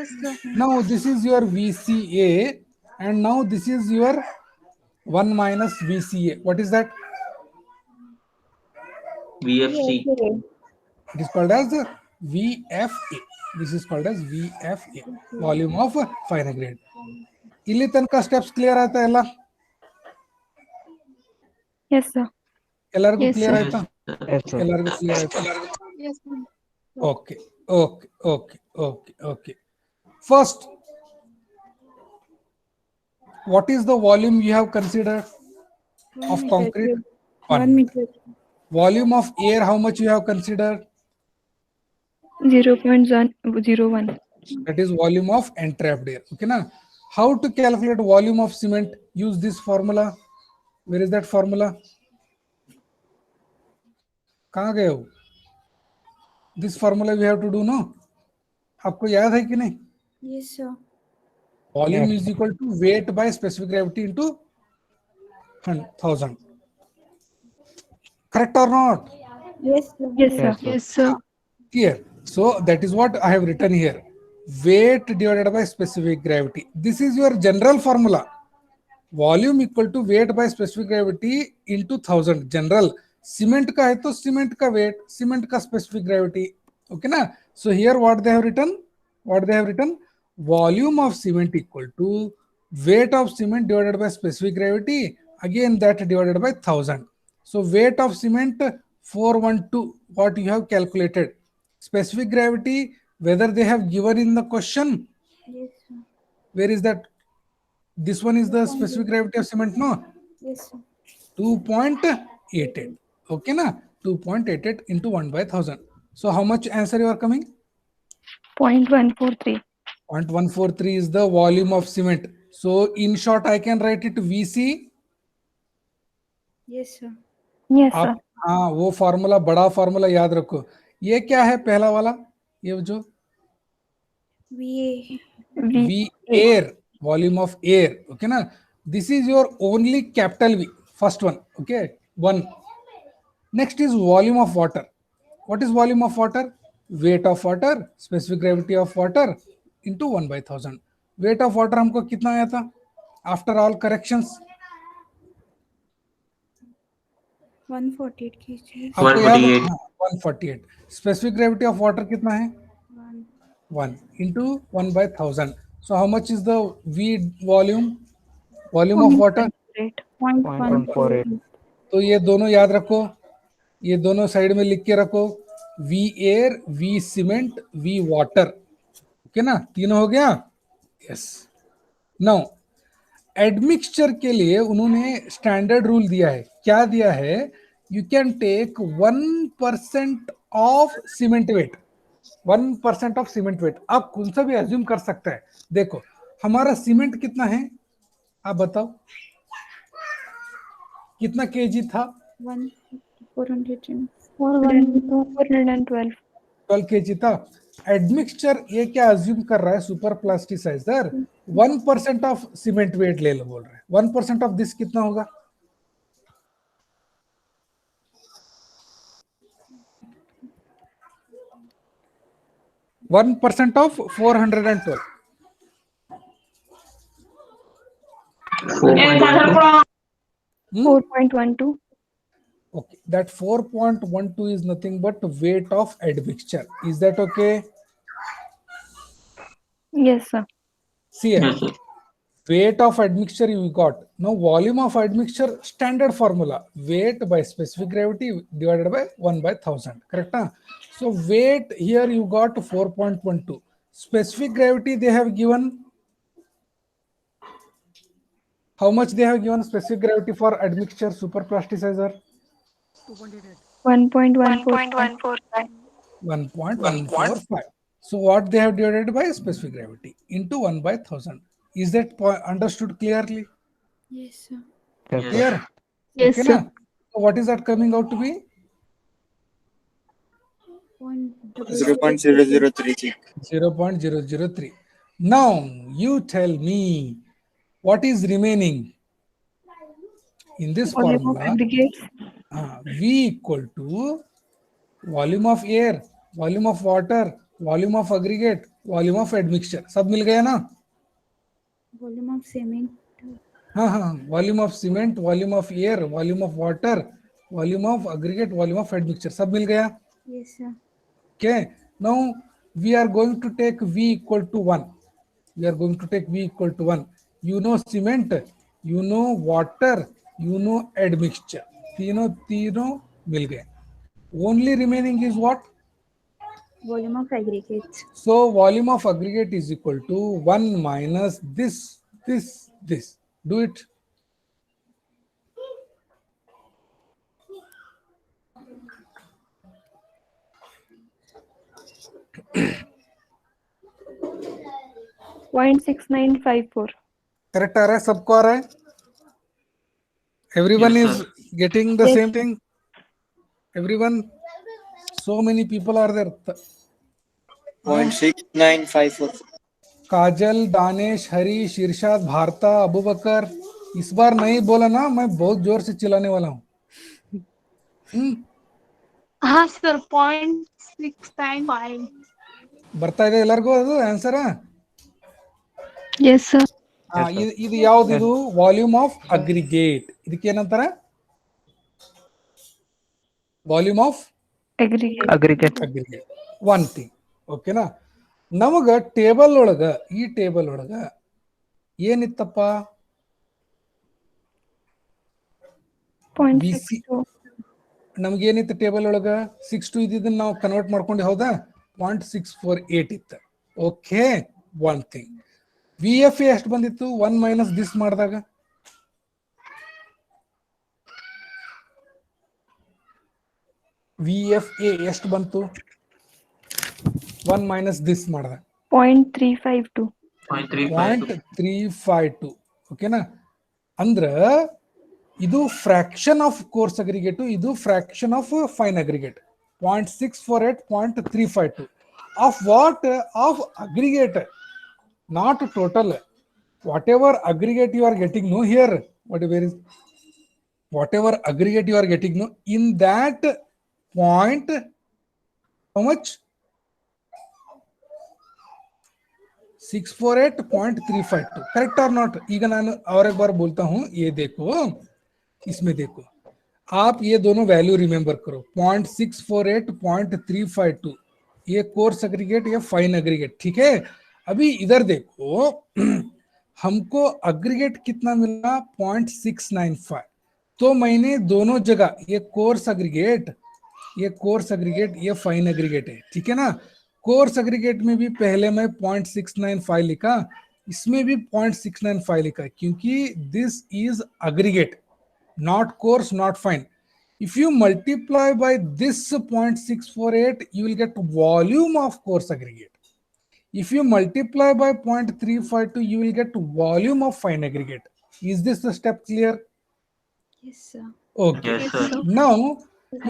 Now this is your VCA and now this is your 1 minus VCA. What is that? VFC. It is called as VFA. This is called as VFA. Volume of final grade. ಇಲ್ಲಿ ತನಕ steps clear ಆಯ್ತಾ ಎಲ್ಲ? Yes, sir. ಎಲ್ಲರಿಗೂ Yes, clear sir. ಆಯ್ತಾ? Yes, sir. ಎಲ್ಲರಿಗೂ clear ಆಯ್ತಾ? Okay, okay, okay, okay, okay. First, what is the volume you have considered of concrete? 1 meter. Volume of air, how much you have considered? 0.01. That is volume of entrapped air. Okay, na? How to calculate volume of cement? Use this formula. Where is that formula? कहाँ गए हो? This formula we have to do, no? आपको याद है कि नहीं? Yes, sir. Volume Yes. is equal to weight by specific gravity into 1000. Correct or not? Yes, sir. Yes, sir. Yes, sir. Here. So that is what I have written here. Weight divided by specific gravity. This is your general formula. Volume equal to weight by specific gravity into 1000. General. Cement का है तो cement का weight, cement का specific gravity. Okay ना? So here what they have written? What they have written? Volume of cement equal to weight of cement divided by specific gravity. Again that divided by 1000. So weight of cement 412. What you have calculated? Specific gravity, whether they have given in the question. Yes, sir. Where is that? This one is the specific gravity of cement, no? Yes, sir. 2.88. Okay, na? 2.88 into 1 by 1000. So how much answer you are coming? 0.143. 0.143 is the volume of cement. So in short, I can write it VC Yes, sir. Yes, आप sir. हाँ वो formula, बड़ा formula याद रखो। ये क्या है पहला वाला, ये जो VA. V air, volume of air, okay na, this is your only capital V, first one, okay, one. Next is volume of water. What is volume of water? Weight of water, specific gravity of water into 1/1000. Weight of water हमको कितना आया था after all corrections? 148 kg. आपको याद है? 148. हाँ, 148. Specific gravity of water कितना है? 1. 1 into 1/1000. So how much is the V volume? Volume of water? 0.148. तो ये दोनों याद रखो, ये दोनों साइड में लिख के रखो, V air, V cement, V water, okay ना, तीनों हो गया। यस। नाउ एडमिक्सचर के लिए उन्होंने स्टैंडर्ड रूल दिया है। क्या दिया है? You can take 1% of cement weight, 1% of cement weight. आप कौन सा भी एज्यूम कर सकते हैं। देखो हमारा सीमेंट कितना है, आप बताओ कितना केजी था? 412. 412. 12 केजी था। एडमिक्सचर ये क्या अज्यूम कर रहा है, super plasticiser 1% of cement weight ले लो बोल रहे हैं। 1% ऑफ दिस कितना होगा? One percent of 412, 4.12. 4.12. okay, that 4.12 is nothing but weight of admixture. Is that okay? Yes, sir. See here, Yes, sir. weight of admixture you got. Now volume of admixture, standard formula, weight by specific gravity divided by 1/1000, correct? Huh? So weight here you got 4.12. Specific gravity they have given, how much they have given specific gravity for admixture super plasticizer? 1.145. 1.145. So what they have divided by specific gravity into 1/1000. Is that understood clearly? Yes, sir. Yes, sir. Clear? Yes, Okay, sir. na? So what is that coming out to be? 0.0036. 0.003. Now you tell me what is remaining in this Volume of formula. aggregates. V equal to volume of air, volume of water, volume of aggregate, volume of admixture. सब मिल गया ना? Volume of cement. हाँ, volume of cement, volume of air, volume of water, volume of aggregate, volume of admixture, सब मिल गया। Yes, sir. Okay, now we are going to take V equal to 1. We are going to take V equal to 1. You know cement, you know water, you know admixture. तीनों मिल गए। Only remaining is what? Volume of aggregates. So volume of aggregate is equal to 1 minus this. Do it. .6954. Correct आ रहा है? सबको आ रहा है? Everyone Yes, is sir. getting the Yes. same thing? Everyone? So many people are there. 0.6954. काजल, दानेश, हरीश, इरशाद, भारता, अबू बकर। इस बार नहीं बोला ना, मैं बहुत जोर से चिल्लाने वाला हूँ। हाँ सर 0.695. ಬರ್ತಾ ಇದೆ ಎಲ್ಲರಿಗೂ ಅದು ಆನ್ಸರ್? Yes, sir. ಇದು ಯಾವ್ದು? ಇದು ವಾಲ್ಯೂಮ್ ಆಫ್ ಅಗ್ರಿಗೇಟ್. ಇದಕ್ಕೆ ಏನಂತಾರೆ? Volume of Aggregate. Aggregate. Aggregate. One thing, ಓಕೆನಾ? ನಮಗ ಟೇಬಲ್ ಒಳಗ, ಈ ಟೇಬಲ್ ಒಳಗ ಏನಿತ್ತಪ್ಪ? .62. ನಮ್ಗೇನಿತ್ತು ಟೇಬಲ್ ಒಳಗ? 62 ಇದ್ದಿದ್ದನ್ನ ನಾವು ಕನ್ವರ್ಟ್ ಮಾಡ್ಕೊಂಡು, ಹೌದಾ? 0.648 ಇತ್ತು. Okay, one thing. V F A ಎಷ್ಟು ಬಂದಿತ್ತು 1 ಮೈನಸ್ ದಿಸ್ ಮಾಡಿದಾಗ? ವಿ ಎಫ್ ಎ ಎಷ್ಟು ಬಂತು 1 ಮೈನಸ್ ದಿಸ್ ಮಾಡಿದಾಗ? 0.352. 0.352. 0.352. ಓಕೆನಾ? ಅಂದ್ರ ಇದು ಫ್ರಾಕ್ಷನ್ ಆಫ್ ಕೋರ್ಸ್ ಅಗ್ರಿಗೇಟ್, ಇದು fraction of fine aggregate. 0.648, 0.352 of what? Of aggregate, not total. Whatever aggregate you are getting, no, here whatever aggregate you are getting, no, in that point, how much? 648.352. Correct और not? ಈಗ ನಾನು और एक बार बोलता हूं, ये देखो, इसमें देखो, आप ये दोनों वैल्यू रिमेंबर करो. 0.648, 0.352, ये कोर्स एग्रीगेट, ये फाइन एग्रीगेट. ठीक है, अभी इधर देखो, हमको एग्रीगेट कितना मिला? 0.695. तो मैंने दोनों जगह ये कोर्स एग्रीगेट, ये फाइन एग्रीगेट है. ठीक है ना? कोर्स एग्रीगेट में भी पहले मैं 0.695 लिखा, इसमें भी 0.695 लिखा, क्योंकि this is aggregate, not course, not fine. If you multiply by this 0.648, you will get volume of course aggregate. If you multiply by 0.352, you will get volume of fine aggregate. Is this the step clear? Yes, sir. Okay. Yes, sir. Now,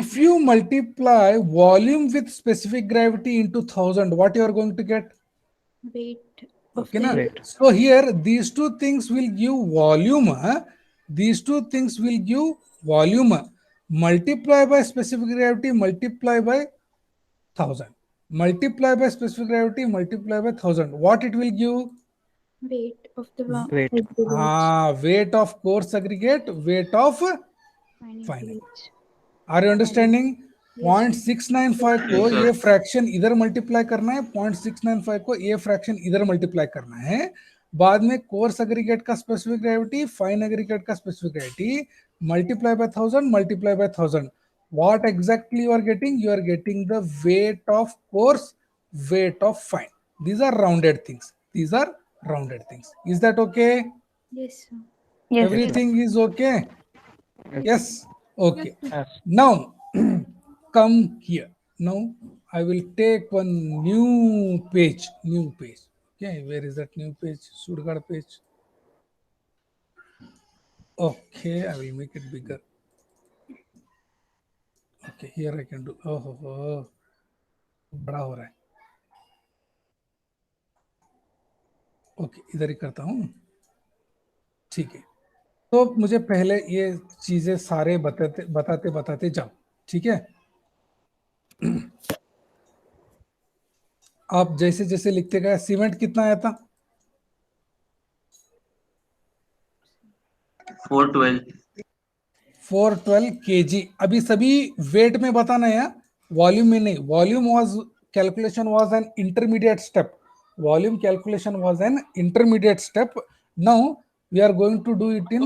if you multiply volume with specific gravity into 1000, what you are going to get? Weight of Okay, the na? Right. So here these two things will give volume. These two things will give volume. Multiply by specific gravity, multiply by 1000. Multiply by specific gravity, multiply by 1000. What it will give? weight of the Weight. aggregate. Weight of coarse aggregate, weight of Fine fine. aggregate. Are you understanding? Yes. 0.695 को Yes, sir. ये fraction इधर multiply करना है, 0.695 को ये fraction इधर multiply करना है. बाद में कोर्स एग्रीगेट का स्पेसिफिक ग्रेविटी, फाइन एग्रीगेट का specific gravity, multiply by 1000, multiply by 1000. What exactly you are getting? You are getting the weight of coarse, weight of fine. These are rounded things. These are rounded things. Is that okay? Yes, sir. Yes. Everything is okay? Yes. Okay. Yes. Now, come here. Now, I will take one new page. Okay, where is that new page? Sudgad page. Okay, I will make it bigger. Okay, here I can do. Oh, बड़ा हो रहा है. Okay, इधर ही करता हूँ. ठीक है. तो मुझे पहले ये चीजें सारे बताते जाओ. ठीक है. आप जैसे जैसे लिखते गए. सीमेंट कितना आया था? 412 kg. अभी सभी वेट में बताना है, वॉल्यूम में नहीं. Volume was calculation was an intermediate step. Volume calculation was an intermediate step. Now we are going to do it in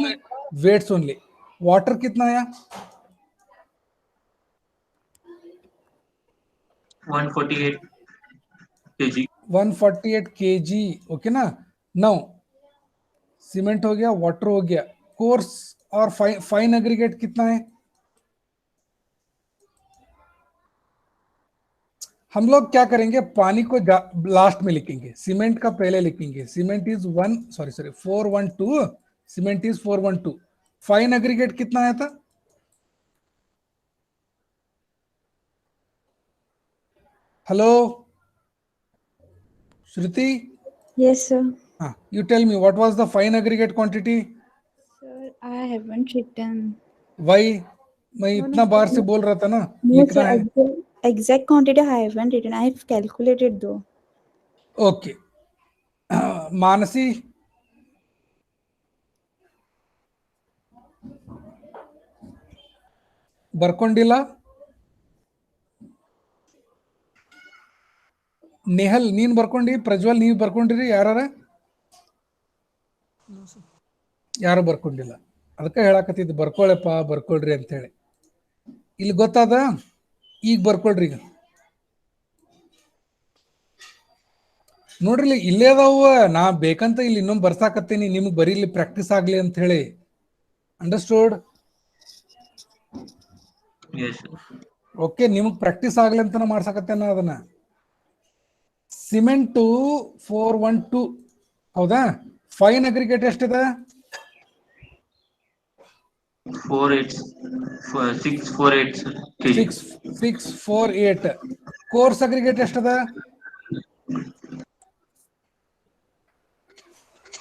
weights only. Water कितना आया? 148 kg. 148 kg. ओके ना. नाउ सीमेंट हो गया, वाटर हो गया. Course और fine aggregate कितना है? हम लोग क्या करेंगे, पानी को लास्ट में लिखेंगे, सीमेंट का पहले लिखेंगे. Cement is 412. Cement is 412. Fine aggregate कितना आया था? हेलो श्रुति. Yes, sir. हाँ, you tell me what was the fine aggregate quantity? Sir, I haven't written. Why? मैं इतना बार से बोल रहा था ना, No, लिखना sir. है. Exact quantity I haven't written. I have calculated though. Okay. Mansi. ಬರ್ಕೊಂಡಿಲ್ಲ. ನೇಹಲ್ ನೀನ್ ಬರ್ಕೊಂಡಿ, ಪ್ರಜ್ವಲ್ ನೀವ್ ಬರ್ಕೊಂಡಿರಿ, ಯಾರು ಬರ್ಕೊಂಡಿಲ್ಲ. ಅದಕ್ಕೆ ಹೇಳಾಕತ್ತಿದ್ದು ಬರ್ಕೊಳ್ಳಪ್ಪ, ಬರ್ಕೊಳ್ರಿ ಅಂತ ಹೇಳಿ. ಇಲ್ಲಿ ಗೊತ್ತಾದ? ಈಗ ಬರ್ಕೊಳ್ರಿ. ಈಗ ನೋಡ್ರಿ, ಇಲ್ಲೇ ಅದಾವ. ನಾ ಬೇಕಂತ ಇಲ್ಲಿ ಇನ್ನೊಂದು ಬರ್ಸಾಕತ್ತೀನಿ, ನಿಮ್ಗೆ ಬರೀಲಿ ಪ್ರಾಕ್ಟೀಸ್ ಆಗ್ಲಿ ಅಂತ ಹೇಳಿ. ಅಂಡರ್ಸ್ಟೂಡ್? Yes, sir. ಓಕೆ, ನಿಮಗ್ ಪ್ರಾಕ್ಟೀಸ್ ಆಗ್ಲಿ ಅಂತ ಮಾಡ್ಸಾಕತ್ತೇನ ಅದನ್ನ. ಸಿಮೆಂಟು 412 ಹೌದಾ? ಫೈನ್ ಅಗ್ರಿಗೇಟ್ ಎಷ್ಟಿದೆ? 48 648 kg. 648 ಕೋರ್ಸ್ ಅಗ್ರಿಗೇಟ್ ಎಷ್ಟದ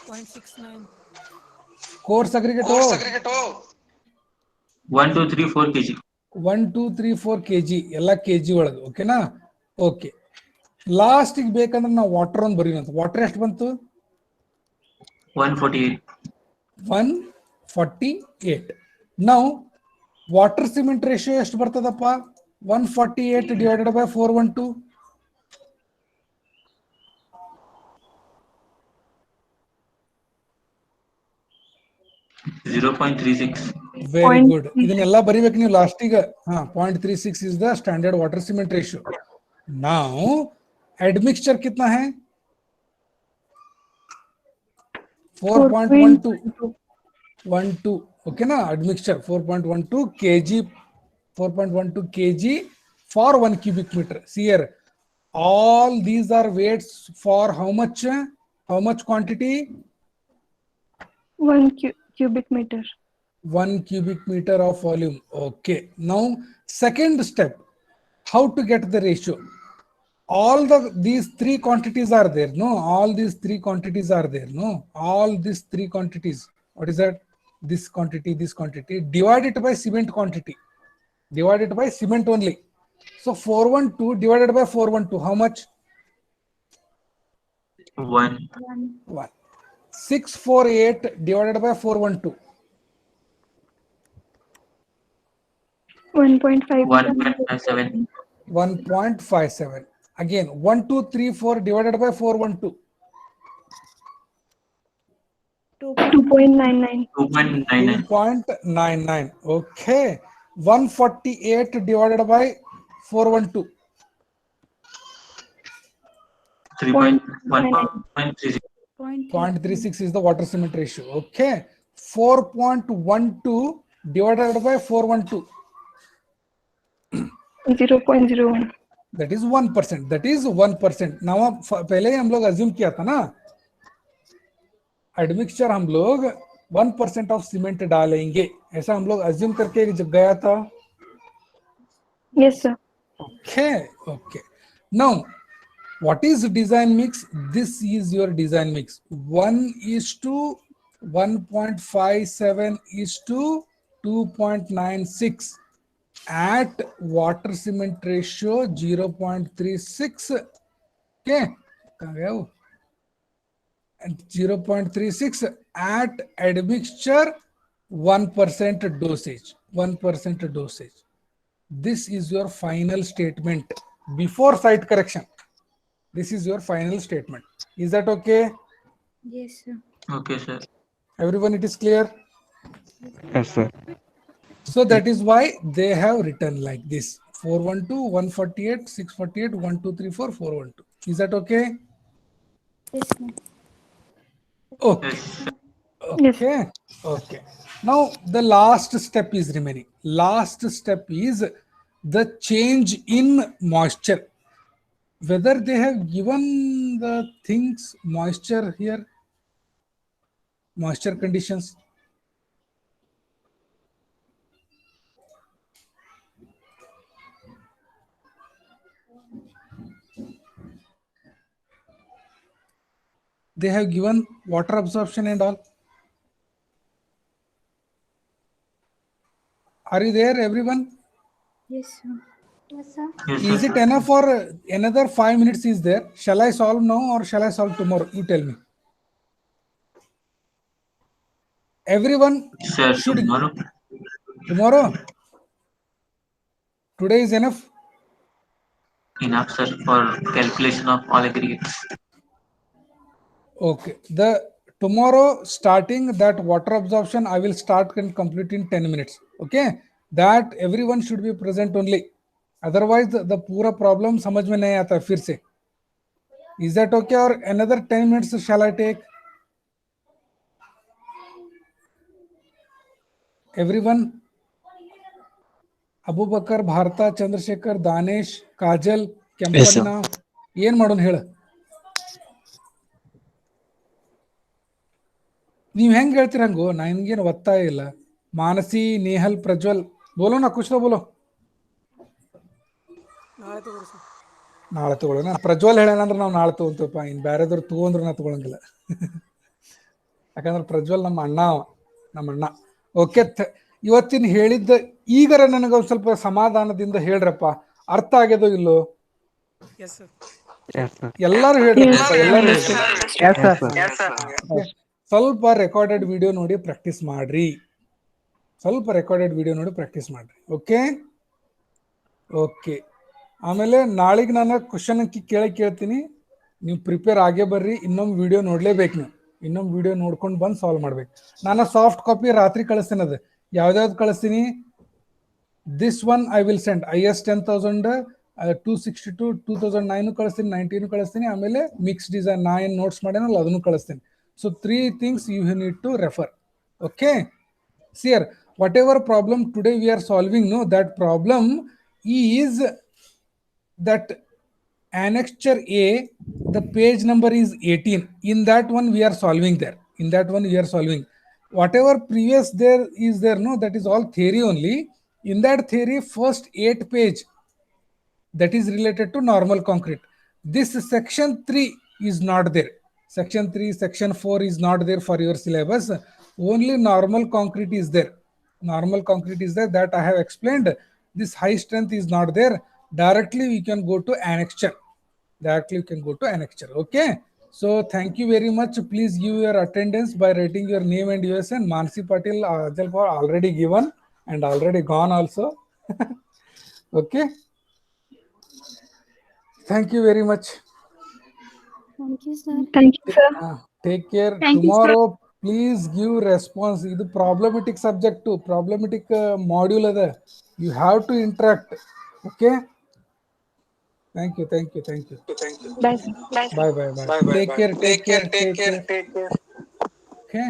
0.69 ಕೋರ್ಸ್ ಅಗ್ರಿಗೇಟ್ 1234 kg. 1234 kg ಎಲ್ಲ ಕೆಜಿ ಒಳಗೆ ಓಕೆನಾ ಓಕೆ ಲಾಸ್ಟಿಗೆ ಬೇಕಂದ್ರೆ ನಾವು ವಾಟರ್ ಒಂದು ಬರೀವಂತ ವಾಟರ್ ಎಷ್ಟು ಬಂತು 148 ನಾವು ವಾಟರ್ ಸಿಮೆಂಟ್ ರೇಷಿಯೋ ಎಷ್ಟು ಬರ್ತದಪ್ಪ 148 ಡಿವೈಡೆಡ್ ಬೈ 412 0.36. ವೆರಿ ಗುಡ್ ಇದನ್ನೆಲ್ಲ ಬರಿಬೇಕು ನೀವು ಲಾಸ್ಟಿಗೆ 0.36 is the standard water cement ratio now admixture कितना है 4.12 ओके ना admixture 4.12 kg 4.12 kg for 1 cubic meter see here all these are weights for how much quantity 1 cubic meter. 1 cubic meter of volume. Okay. Now, second step, how to get the ratio? All these three quantities are there. No, all these three quantities are there. No, all these three quantities. What is that? This quantity, divide it by cement quantity. Divide it by cement only. So 412 divided by 412, how much? 1. 1. 648 divided by 412. 1.57. 1.57. Again 1234 divided by 412. 2.99. 2.99. 2.99. Okay. 148 divided by 412. 1.36. 0.36 is the water cement ratio. Okay. 4.12 divided by 412. 0.01. That is 1%. That is 1%. Now पहले ही हम लोग assume किया था ना admixture हम लोग 1% of cement डालेंगे ऐसा हम लोग अज्यूम करके जब गया था Yes, sir. Okay. Now what is design mix? This is your design mix. 1:1.57:2.96 at water cement ratio 0.36. Okay, and 0.36 at admixture 1% dosage. 1% dosage. This is your final statement before site correction. This is your final statement. Is that okay? Yes, sir. Okay, sir. Everyone, it is clear? Yes, sir. So that is why they have written like this 412, 148, 648, 1234, 412. Is that okay? Yes, sir. Okay. Yes. Okay. Now the last step is remaining. Last step is the change in moisture. Whether they have given the things moisture here, moisture conditions. They have given water absorption and all. Are you there, everyone? Yes, sir. Yes, sir. Yes, Is sir. it enough for another 5 minutes is there? Shall I solve now or shall I solve tomorrow? You tell me. Everyone Sir, should tomorrow. tomorrow. Today is enough. Enough, sir, for calculation of all aggregates. Okay. The tomorrow starting that water absorption I will start and complete in 10 minutes. Okay. That everyone should be present only. Otherwise the pura problem समझ में नहीं आता फिर से. Is that okay or another 10 minutes shall I take? Everyone. Abubakar Bharat Chandrashekhar Danesh Kajal Kempanna ಏನ್ ಮಾಡೋಣ ಹೇಳ ನೀವ್ ಹೆಂಗ್ ಹೇಳ್ತೀರ ಹಂಗೋ ನನ್ಗೇನು ಒತ್ತಾಯ ಇಲ್ಲ मानसी, नेहल, प्रज्वल, बोलो ना, कुछ तो बोलो. ನಾಳೆ ತಗೊಳ್ಳೋಣ. ಪ್ರಜ್ವಲ್ ಹೇಳೋಣ ಅಂದ್ರೆ ನಾವು ನಾಳೆ ತಗೊಂತೀವಪ್ಪ. ಇನ್ನು ಬೇರೆದವ್ರು ತಗೊಂಡ್ರು ನಾ ತಗೊಳಂಗಿಲ್ಲ. ಯಾಕಂದ್ರೆ ಪ್ರಜ್ವಲ್ ನಮ್ಮ ಅಣ್ಣ ಅವ, ನಮ್ಮ ಅಣ್ಣ. ಓಕೆ, ಇವತ್ತಿನ ಹೇಳಿದ್ದ ಈಗರ ನನಗೆ ಒಂದು ಸ್ವಲ್ಪ ಸಮಾಧಾನದಿಂದ ಹೇಳ್ರಪ್ಪ, ಅರ್ಥ ಆಗ್ಯದೋ ಇಲ್ಲೋ? Yes, sir. ಎಲ್ಲರೂ ಹೇಳ್ರಪ್ಪ, ಎಲ್ಲರೂ Yes, sir. ಸ್ವಲ್ಪ ರೆಕಾರ್ಡೆಡ್ ವಿಡಿಯೋ ನೋಡಿ ಪ್ರಾಕ್ಟೀಸ್ ಮಾಡ್ರಿ. ಸ್ವಲ್ಪ ರೆಕಾರ್ಡೆಡ್ ವಿಡಿಯೋ ನೋಡಿ ಪ್ರಾಕ್ಟೀಸ್ ಮಾಡ್ರಿ. Okay okay. ಆಮೇಲೆ ನಾಳೆಗೆ ನಾನು ಕ್ವಶನ್ ಕೇಳ್ತೀನಿ, ನೀವು ಪ್ರಿಪೇರ್ ಆಗೇ ಬರ್ರಿ. ಇನ್ನೊಂದು ವಿಡಿಯೋ ನೋಡ್ಲೇಬೇಕು ನೀವು. ಇನ್ನೊಂದು ವಿಡಿಯೋ ನೋಡ್ಕೊಂಡು ಬಂದು ಸಾಲ್ವ್ ಮಾಡ್ಬೇಕು. ನಾನು ಸಾಫ್ಟ್ ಕಾಪಿ ರಾತ್ರಿ ಕಳಿಸ್ತೀನಿ. ಅದು ಯಾವ್ದಾವ್ದು ಕಳಿಸ್ತೀನಿ? This one I will send. IS 10,000 262 2009 ಕಳಿಸ್ತೀನಿ, 19 ಕಳಿಸ್ತೀನಿ. ಆಮೇಲೆ ಮಿಕ್ಸ್ ಡಿಸೈನ್ ನಾ ಏನು ನೋಟ್ಸ್ ಮಾಡ್ಯಾನಲ್ಲ ಅದನ್ನು ಕಳಿಸ್ತೀನಿ. So 3 things you need to refer. Okay, see here, whatever problem today we are solving, no, that problem is that annexure A, the page number is 18. In that one we are solving there. In that one we are solving. Whatever previous there is there, no, that is all theory only. In that theory, first 8 page, that is related to normal concrete. This section 3 is not there. Section 3, section 4 is not there for your syllabus. Only normal concrete is there. Normal concrete is there, that I have explained. This high strength is not there. Directly we can go to annexure. Directly you can go to annexure. Okay, so thank you very much. Please give your attendance by writing your name and USN. Mansi Patil, Ajal Paul already given and already gone also. Okay, thank you very much. Thank you, sir. Thank you, sir. Take care. Thank you, sir. Tomorrow please give response. This problematic subject too, problematic module ada. You have to interact. Okay, thank you. Bye. Bye. Take care. Okay.